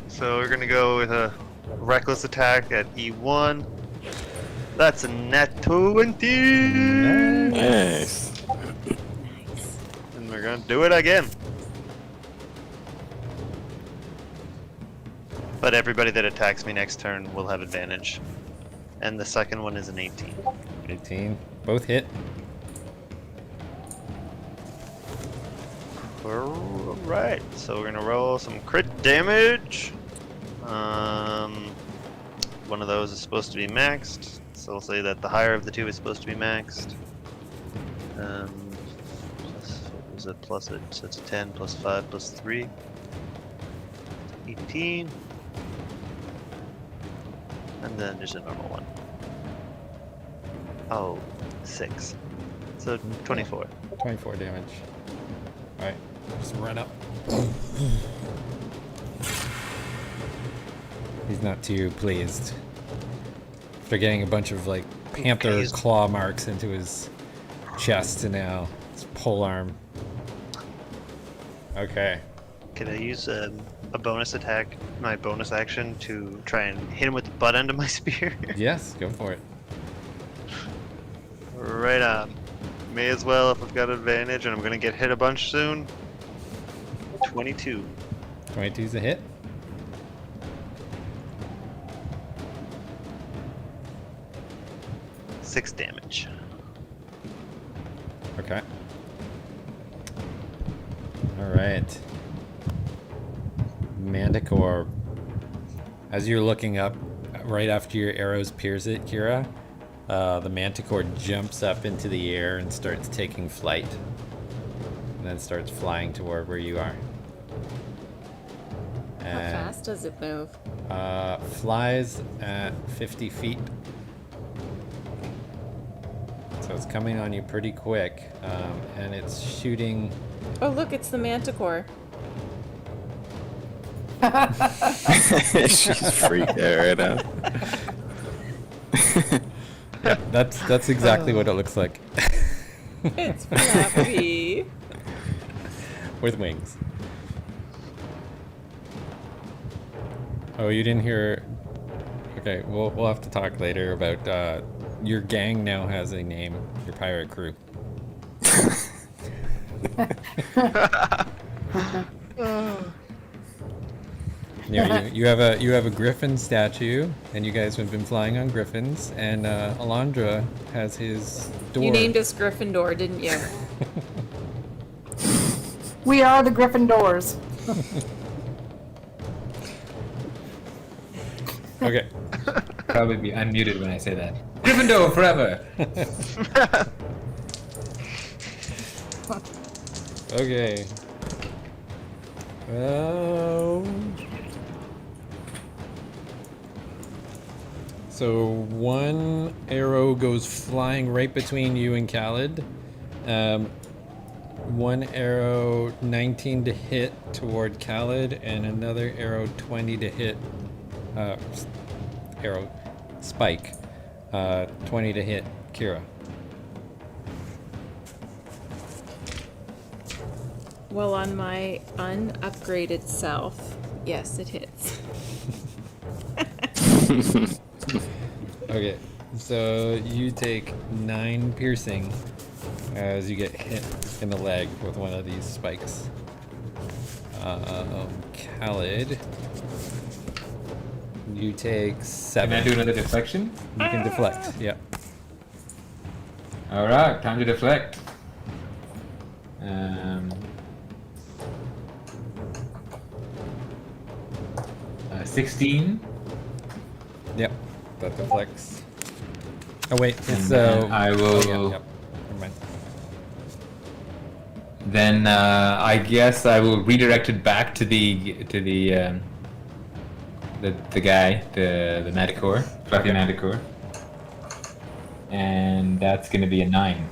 so we're gonna go with a reckless attack at E1. That's a net 20. Nice. And we're gonna do it again. But everybody that attacks me next turn will have advantage. And the second one is an 18. 18. Both hit. Alright, so we're gonna roll some crit damage. One of those is supposed to be maxed, so we'll say that the higher of the two is supposed to be maxed. What was it? Plus it, so it's a 10 plus 5 plus 3. 18. And then just a normal one. Oh, 6. So 24. 24 damage. Alright, just run up. He's not too pleased. After getting a bunch of like panther Okay. claw marks into his chest and now his pole arm. Okay. Can I use a bonus attack, my bonus action, to try and hit him with the butt end of my spear? Yes, go for it. Right on. May as well if I've got advantage, and I'm gonna get hit a bunch soon. 22. 22's a hit. Six damage. Okay. Alright. Manticore. As you're looking up, right after your arrows pierce it, Kira, the Manticore jumps up into the air and starts taking flight. And then starts flying toward where you are. How And, fast does it move? flies at 50 feet. So it's coming on you pretty quick. And it's shooting. Oh, look, it's the Manticore. She's freaked out right now. That's exactly what it looks like. It's fluffy. With wings. Oh, you didn't hear. Okay, we'll have to talk later about your gang now has a name. Your pirate crew. Yeah, you have a griffin statue, and you guys have been flying on griffins. And Alondra has his door. You named us Gryffindor, didn't you? We are the Gryffindors. Okay. Probably be unmuted when I say that. Gryffindor forever. Okay. So one arrow goes flying right between you and Khaled. One arrow 19 to hit toward Khaled, and another arrow 20 to hit. Arrow spike 20 to hit Kira. Well, on my unupgraded self, yes, it hits. Okay, so you take 9 piercing as you get hit in the leg with one of these spikes. Khaled, you take 7. Can I do another deflection? You can deflect. Yep. All right, time to deflect. 16. Yep. That deflects. Oh wait, And it's then I will. Oh, yeah, yep. Never mind. Then I guess I will redirect it back to the guy, the Manticore, Fluffy Manticore, and that's gonna be a 9.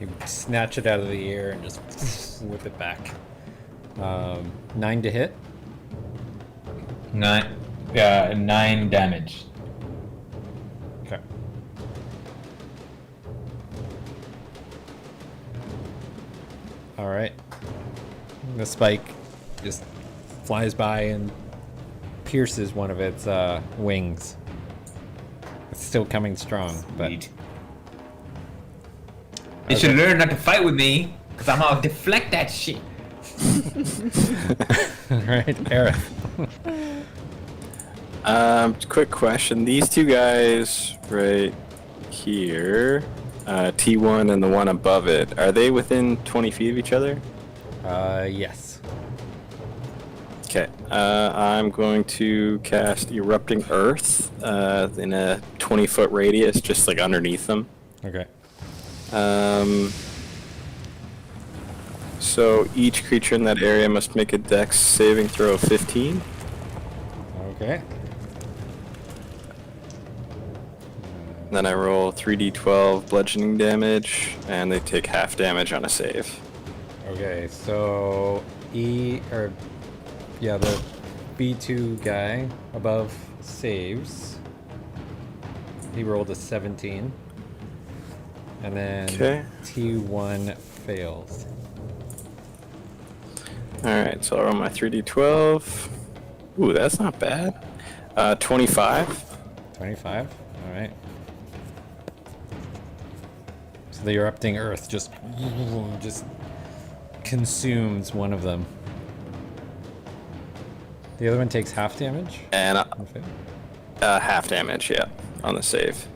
You snatch it out of the air and just whip it back. 9 to hit. 9 damage. Okay. All right. The spike just flies by and pierces one of its wings. It's still coming strong, but Sweet. You should learn not to fight with me, because I'm gonna deflect that shit. all right, Aerith. Quick question. These two guys right here, T1 and the one above it, are they within 20 feet of each other? Yes. Okay. I'm going to cast Erupting Earth in a 20-foot radius, just like underneath them. Okay. So each creature in that area must make a Dex saving throw of 15. Okay. Then I roll 3d12 bludgeoning damage, and they take half damage on a save. Okay, so the B2 guy above saves. He rolled a 17. And then Okay. T1 fails. Alright, so I'll roll my 3d12. Ooh, that's not bad. 25. 25. All right. So the erupting earth just consumes one of them. The other one takes half damage. And Okay. half damage, yeah, on the save.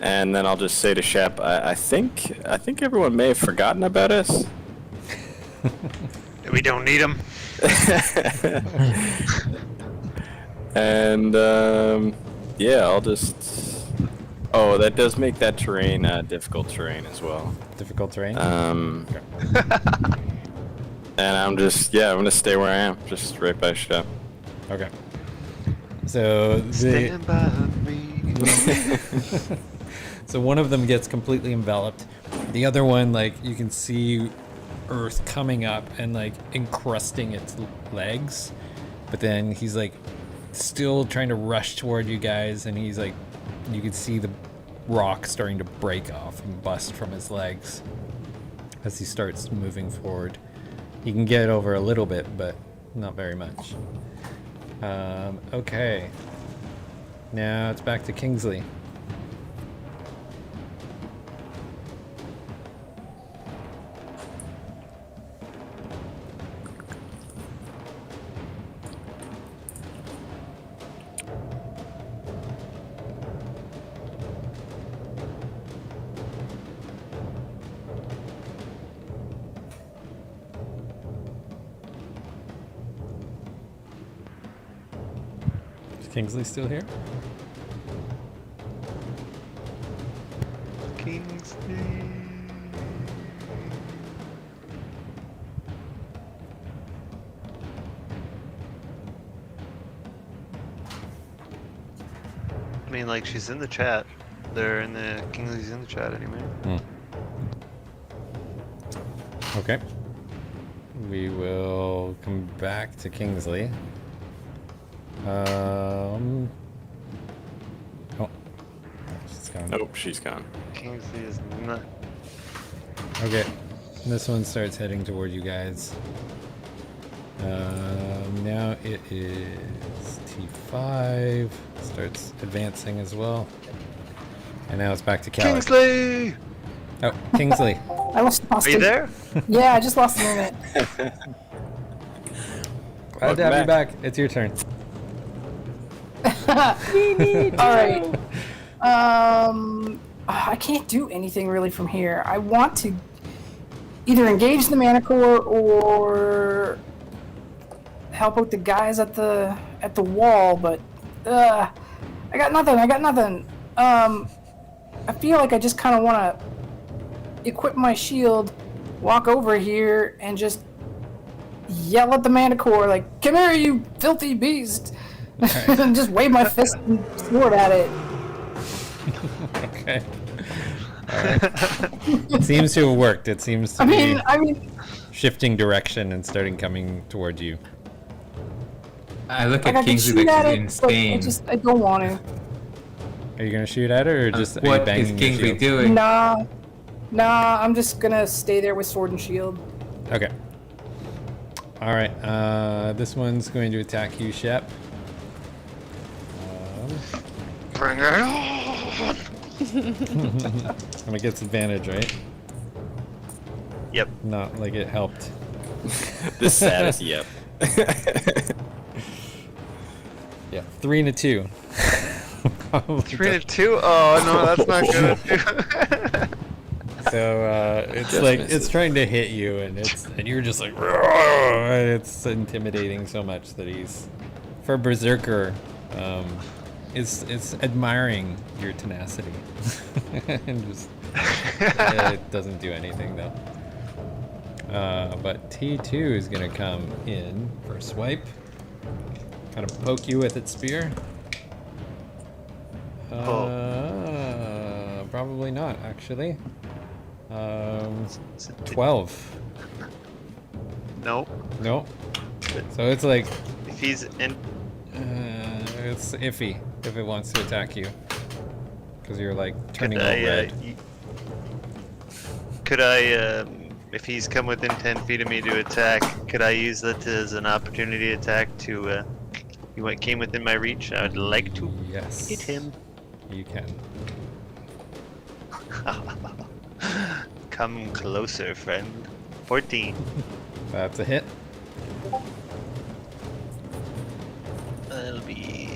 And then I'll just say to Shep, I think everyone may have forgotten about us. We don't need them. And yeah, I'll just. Oh, that does make that terrain difficult terrain as well. Difficult terrain. And I'm gonna stay where I am, just right by Shep. Okay. So the Stand by me. so one of them gets completely enveloped. The other one, like, you can see earth coming up and like encrusting its legs, but then he's like still trying to rush toward you guys, and he's like, you can see the rock starting to break off and bust from his legs as he starts moving forward. He can get over a little bit, but not very much. Okay. Now it's back to Kingsley. Is Kingsley still here? Kingsley. I mean, like, she's in the chat. Kingsley's in the chat anyway. Okay. We will come back to Kingsley. Oh. She's gone. Nope, she's gone. Kingsley is not. Okay. This one starts heading toward you guys. Now it is T5. Starts advancing as well. And now it's back to Callie. Kingsley! Oh, Kingsley. I lost Are you it. there? Yeah, I just lost a minute. Glad to have you back. It's your turn. All right. I can't do anything really from here. I want to either engage the Manticore or help out the guys at the wall, but I got nothing. I feel like I just kind of want to equip my shield, walk over here, and just yell at the Manticore, like, "Come here, you filthy beast!" and just wave my fist and sword at it. Okay. Alright. It seems to have worked. It seems to I be mean, shifting direction and starting coming towards you. I look like, at I can Kingsley shoot like at he's it, but insane. I don't want to. Are you gonna shoot at her or just are you What banging is your Kingsley shield? doing? Nah, Nah, I'm just gonna stay there with sword and shield. Okay. All right. This one's going to attack you, Shep. Bring it on! And it gets advantage, right? Yep. Not like it helped. The saddest, yep. Yeah, 3 and a 2. 3 to 2? Oh no, that's not good. So it's Just like misses. it's trying to hit you, and you're just like, "Roar!" And it's intimidating so much that he's, for a berserker, is admiring your tenacity, and just it doesn't do anything though. But T2 is gonna come in for a swipe, kind of poke you with its spear. Probably not actually. 12. No. Nope. So it's like If he's in. it's iffy if it wants to attack you, because you're like turning Could all I, red. Could I, if he's come within 10 feet of me to attack, could I use that as an opportunity attack to, he came within my reach? I would like to Yes. hit him. You can. Come closer, friend. 14. That's a hit. That'll be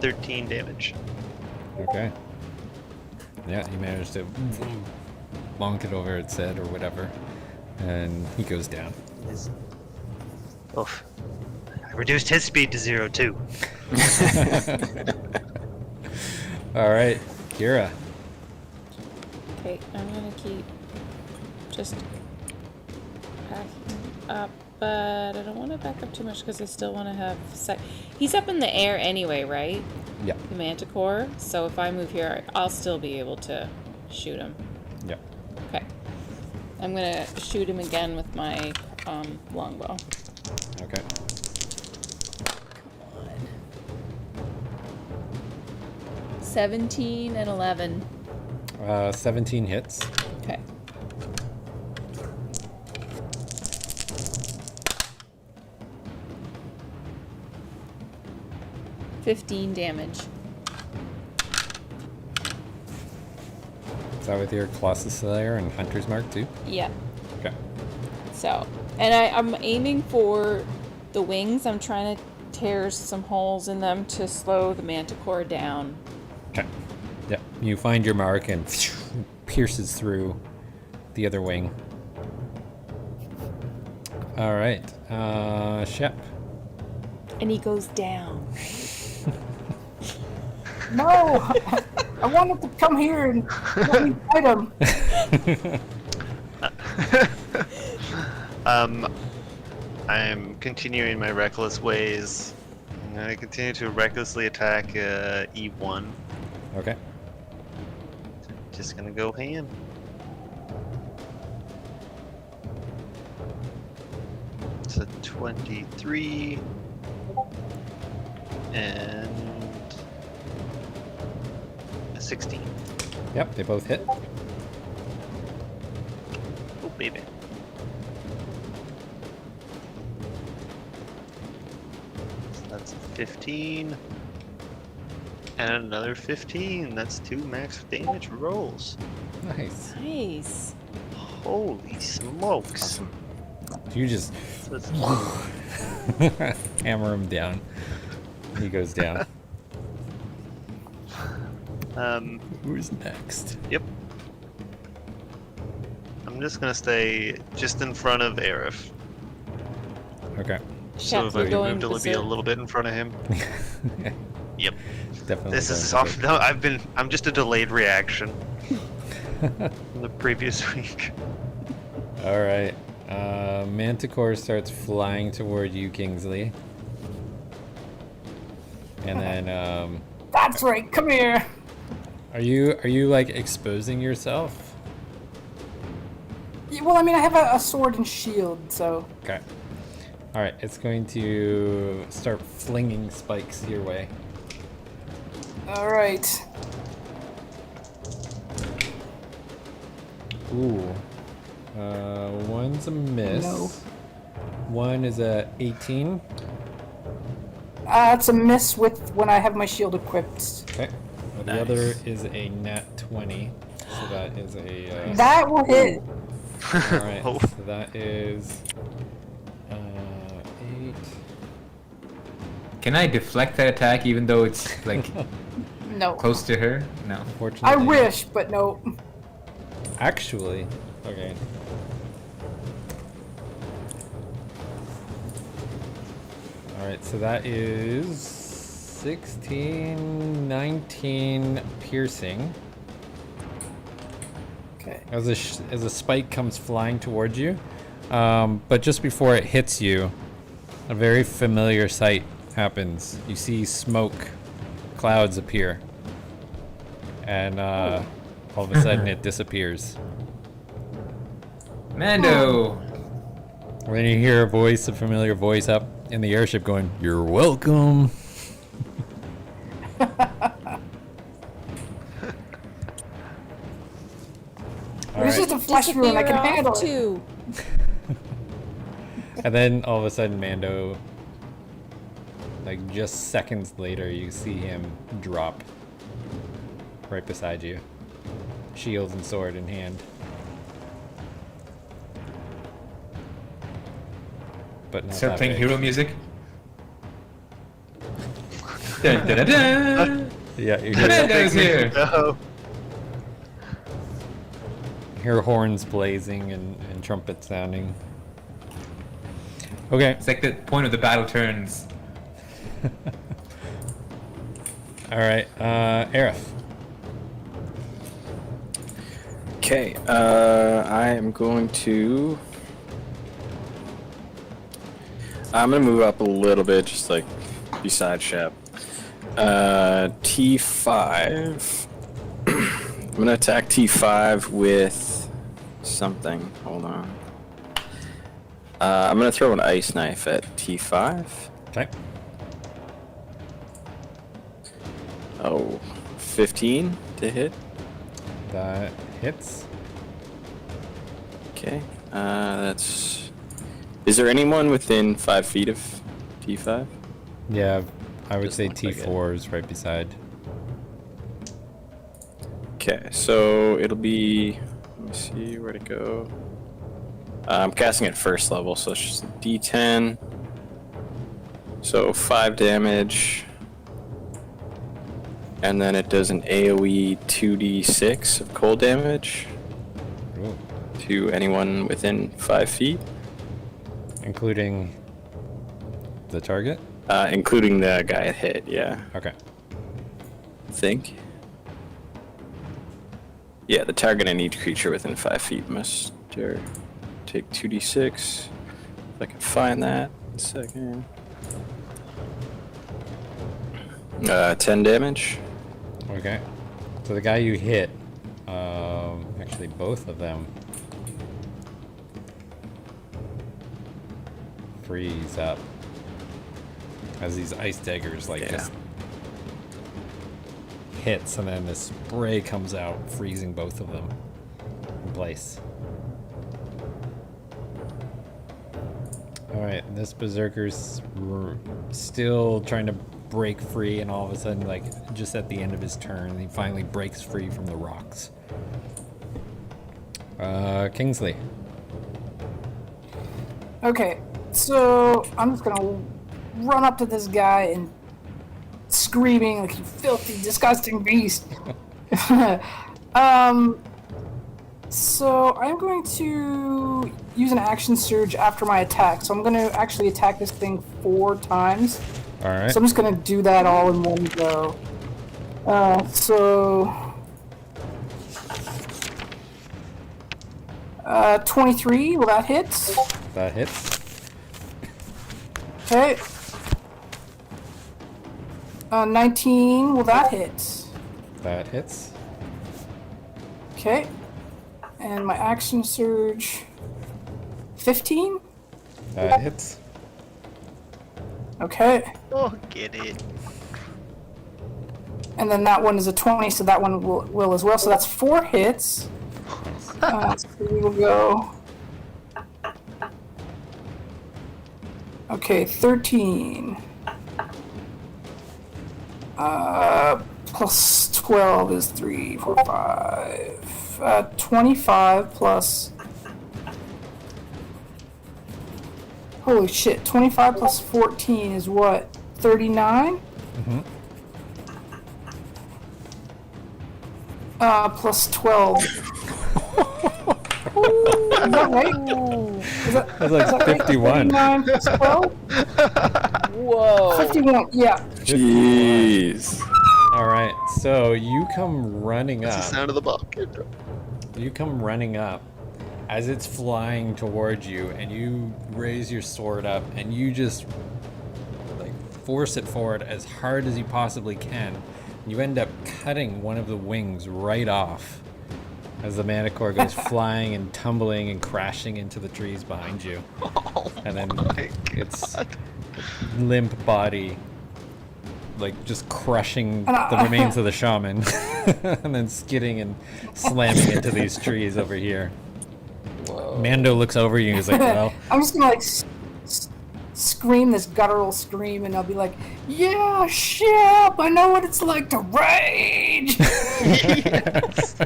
13 damage. Okay. Yeah, he managed to bonk it over its head or whatever, and he goes down. Oof. I reduced his speed to 0 too. All right, Kira. Okay, I'm gonna keep just backing up, but I don't want to back up too much because I still want to have He's up in the air anyway, right? Yeah. The Manticore. So if I move here, I'll still be able to shoot him. Yeah. Okay. I'm gonna shoot him again with my longbow. Okay. 17 and 11. 17 hits. Okay. $15 damage. Is that with your Colossus Slayer and Hunter's Mark too? Yeah. Okay. So, and I'm aiming for the wings. I'm trying to tear some holes in them to slow the Manticore down. Okay. Yeah. You find your mark and pierces through the other wing. All right. Shep. And he goes down. No! I wanted to come here and let me fight him. I'm continuing my reckless ways. I'm gonna continue to recklessly attack E1. Okay. Just gonna go ham. It's a 23 and a 16. Yep. They both hit. Oh baby. So that's a 15 and another 15. That's 2 max damage rolls. Nice. Nice. Holy smokes! You just So it's- hammer him down. He goes down. Who's next? Yep. I'm just gonna stay just in front of Aerith. Okay. So Shep, if you're I going moved, it'll be a berserk. little bit in front of him. Yep. Definitely. This is going off. No, I'm just a delayed reaction from the previous week. to- All right. Manticore starts flying toward you, Kingsley. And then, That's right, come here. are you like exposing yourself? Yeah, well, I mean, I have a sword and shield, so. Okay. All right. It's going to start flinging spikes your way. Alright. Ooh. One's a miss. No. One is a 18. It's a miss with when I have my shield equipped. Okay. The Nice. other is a nat 20. So that is a. That will hit. Alright. Oh. So that is. 8. Can I deflect that attack even though it's like No. close to her? No. Unfortunately. I wish, but no. Actually. Okay. Alright, so that is 16, 19 piercing. Okay. As a spike comes flying towards you, but just before it hits you, a very familiar sight happens. You see smoke clouds appear, and all of a sudden it disappears. Mando! When you hear a familiar voice up in the airship going, "You're welcome." There's just a flesh wound. I can Disappear handle off it. too. And then all of a sudden, Mando, like just seconds later, you see him drop right beside you, shield and sword in hand. But not Start that playing big. hero music. Dun, dun, dun, dun. Yeah, you hear, Mando's here! No. hear horns blazing and trumpets sounding. Okay. It's like the point of the battle turns. All right. Aerith. Okay, I am going to. I'm gonna move up a little bit, just like beside Shep. T5. I'm gonna attack T5 with something. Hold on. I'm gonna throw an ice knife at T5. Okay. Oh, 15 to hit. That hits. Okay, that's. Is there anyone within 5 feet of T5? Yeah, I would Just say looks like it. T4 is right beside. Okay, so it'll be. Let me see where to go. I'm casting at first level, so it's just a D10. So 5 damage. And then it does an AoE 2d6 of cold damage Ooh. to anyone within 5 feet, Including the target? including the guy it hit, yeah. Okay. I think. Yeah, the target and each creature within 5 feet must take 2d6. If I can find that. 1 second. 10 damage. Okay. So the guy you hit, actually both of them freeze up as these ice daggers like Yeah. just hits, and then this spray comes out, freezing both of them in place. All right, this berserker's still trying to break free, and all of a sudden, like just at the end of his turn, he finally breaks free from the rocks. Kingsley. Okay, so I'm just gonna run up to this guy and screaming like, "You filthy, disgusting beast!" So I'm going to use an action surge after my attack. So I'm going to actually attack this thing 4 times. All right. So I'm just going to do that all in one go. So 23, will that hit? That hits. Okay. 19, will that hit? That hits. Okay. And my action surge 15? That hits. Okay. Oh, get it. And then that one is a 20, so that one will as well. So that's 4 hits. So we will go. Okay, 13. Plus 12 is 3, 4, 5. 25 plus. Holy shit, 25 plus 14 is what? 39? Mm-hmm. Plus 12. Is that right? Is that, That's like is that right? 51. 39 plus 12? Whoa. 51, yeah. Jeez. All right, so you come running That's the up. sound of the bucket. You come running up as it's flying towards you, and you raise your sword up, and you just like force it forward as hard as you possibly can. You end up cutting one of the wings right off as the Manticore goes flying and tumbling and crashing into the trees behind you. And then its limp body like just crushing the remains of the shaman and then skidding and slamming into these trees over here. Mando looks over you and he's like, well, I'm just gonna like scream this guttural scream, and I'll be like, "Yeah, Shep, I know what it's like to rage." Yes.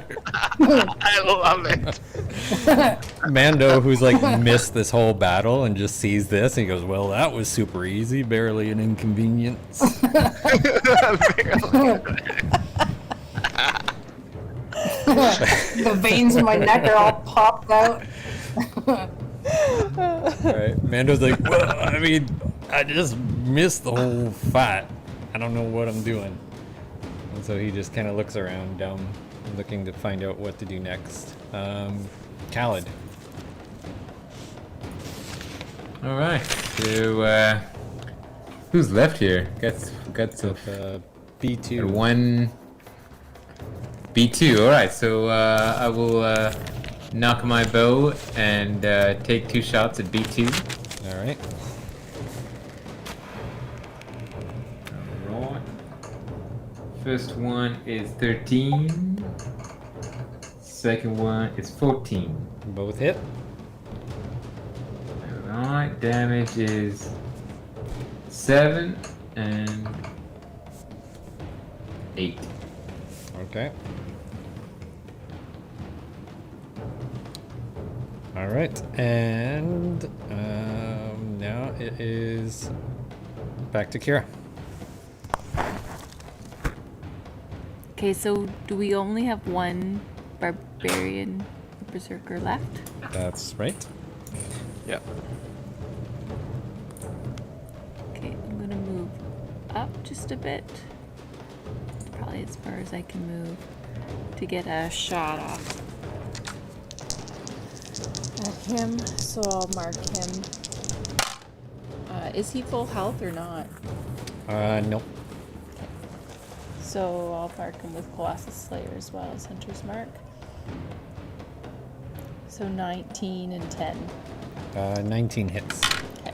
I love it. Mando, who's like missed this whole battle and just sees this, and he goes, well, that was super easy, barely an inconvenience. The veins in my neck are all popped out. Right. Mando's like, well, I mean, I just missed the whole fight. I don't know what I'm doing. And so he just kind of looks around down, looking to find out what to do next. Khaled. All right. So who's left here? Got some B2. one. B2. All right. So I will knock my bow and take 2 shots at B2. All right. Alright. First one is 13. Second one is 14. Both hit. Alright, damage is 7 and 8. Okay. All right, and now it is back to Kira. Okay, so do we only have one barbarian berserker left? That's right. Yep. Okay, I'm gonna move up just a bit. Probably as far as I can move to get a shot off at him. So I'll mark him. Is he full health or not? Nope. So I'll mark him with Colossus Slayer as well as Hunter's Mark. So 19 and 10. 19 hits. Okay.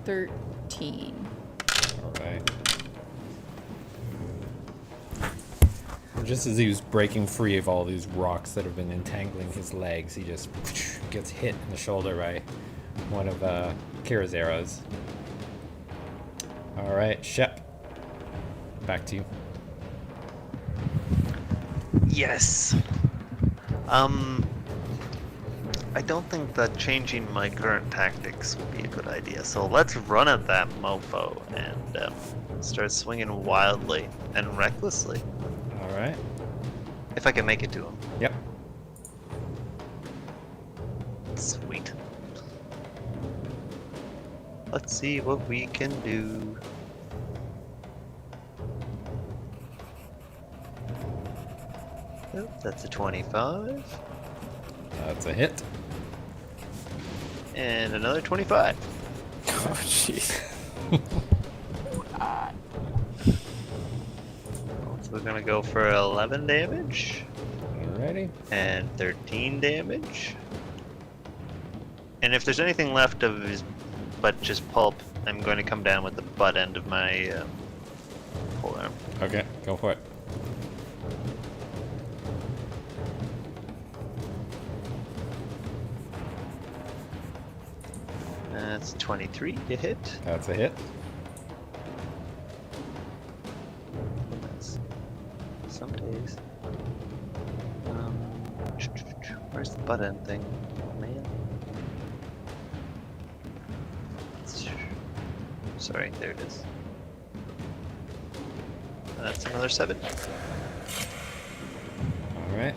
13. All right. Just as he was breaking free of all these rocks that have been entangling his legs, he just gets hit in the shoulder by one of Kira's arrows. All right, Shep. Back to you. Yes. I don't think that changing my current tactics would be a good idea. So let's run at that mofo and start swinging wildly and recklessly. All right. If I can make it to him. Yep. Sweet. Let's see what we can do. Oh, that's a 25. That's a hit. And another 25. Oh, jeez. So we're gonna go for 11 damage. Alrighty. And 13 damage. And if there's anything left of his but just pulp, I'm going to come down with the butt end of my polearm. Okay, go for it. That's 23 to hit. That's a hit. That's some days. Where's the butt end thing? Oh, man. Sorry, there it is. That's another 7. All right.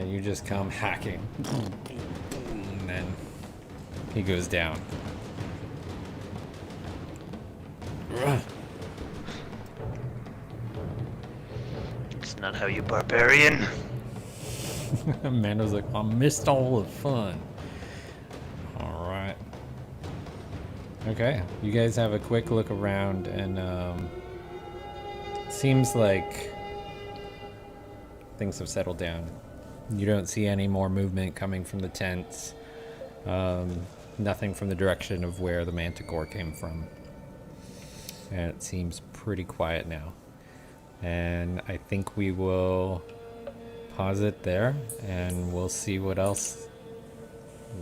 You just come hacking. And then he goes down. It's not how you barbarian. Amanda's like, I missed all the fun. All right. Okay, you guys have a quick look around, and seems like things have settled down. You don't see any more movement coming from the tents. Nothing from the direction of where the manticore came from. And it seems pretty quiet now. And I think we will pause it there, and we'll see what else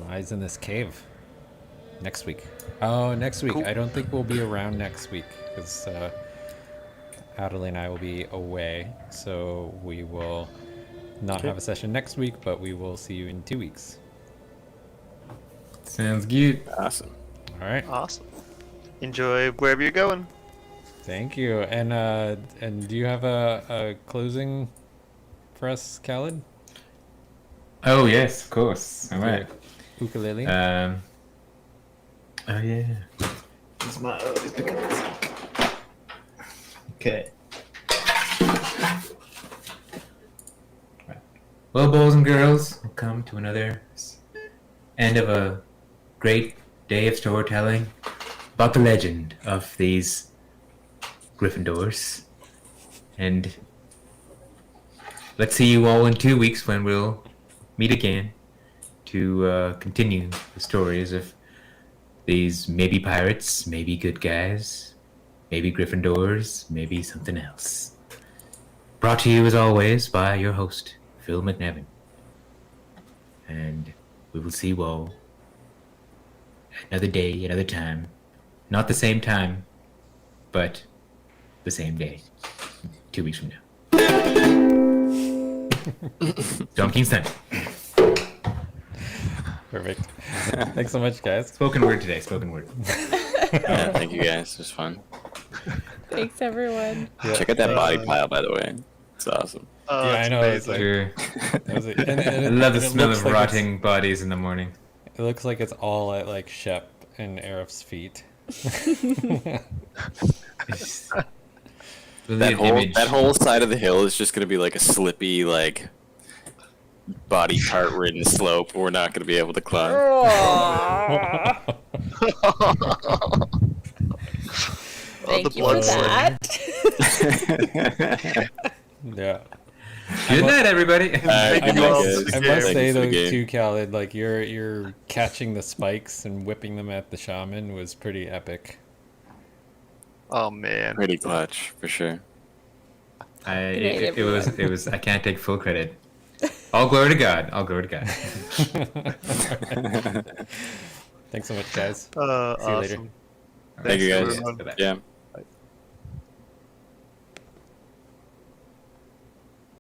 lies in this cave next week. Oh, next week. Cool. I don't think we'll be around next week because Adelie and I will be away. So we will not have a session next week, but we will see you in 2 weeks. Sounds good. Awesome. All right. Awesome. Enjoy wherever you're going. Thank you. And do you have a closing for us, Khaled? Oh yes, of course. All right. Ukulele. Oh yeah. It's my always picking this up. Okay. Right. Well, boys and girls, we'll come to another end of a great day of storytelling about the legend of these Gryffindors. And let's see you all in 2 weeks when we'll meet again to continue the stories of these maybe pirates, maybe good guys, maybe Gryffindors, maybe something else. Brought to you as always by your host, Phil McNevin. And we will see you all another day, another time. Not the same time, but the same day. 2 weeks from now. Dom King's time. Perfect. Thanks so much, guys. Spoken word today, spoken word. Yeah, thank you guys. It was fun. Thanks, everyone. Check out that body pile, by the way. It's awesome. Oh, Yeah, it's I know, it's amazing. Sure. That was it. I love the it smell looks of like rotting bodies in the morning. It looks like it's all at like Shep and Arif's feet. That whole side of the hill is just gonna be like a slippy, like body cart ridden slope. We're not gonna be able to climb. Thank the you for blood slip. that. Yeah. Good night, everybody. Alright, Thank good you night, all. guys. I Thank must you say for the though game. too, Khaled, like you're catching the spikes and whipping them at the shaman was pretty epic. Oh man. Pretty clutch for sure. It was. I can't take full credit. All glory to God. All glory to God. Thanks so much, guys. Awesome. See you later. Thank you Thanks, guys. everyone. Bye-bye. Yeah.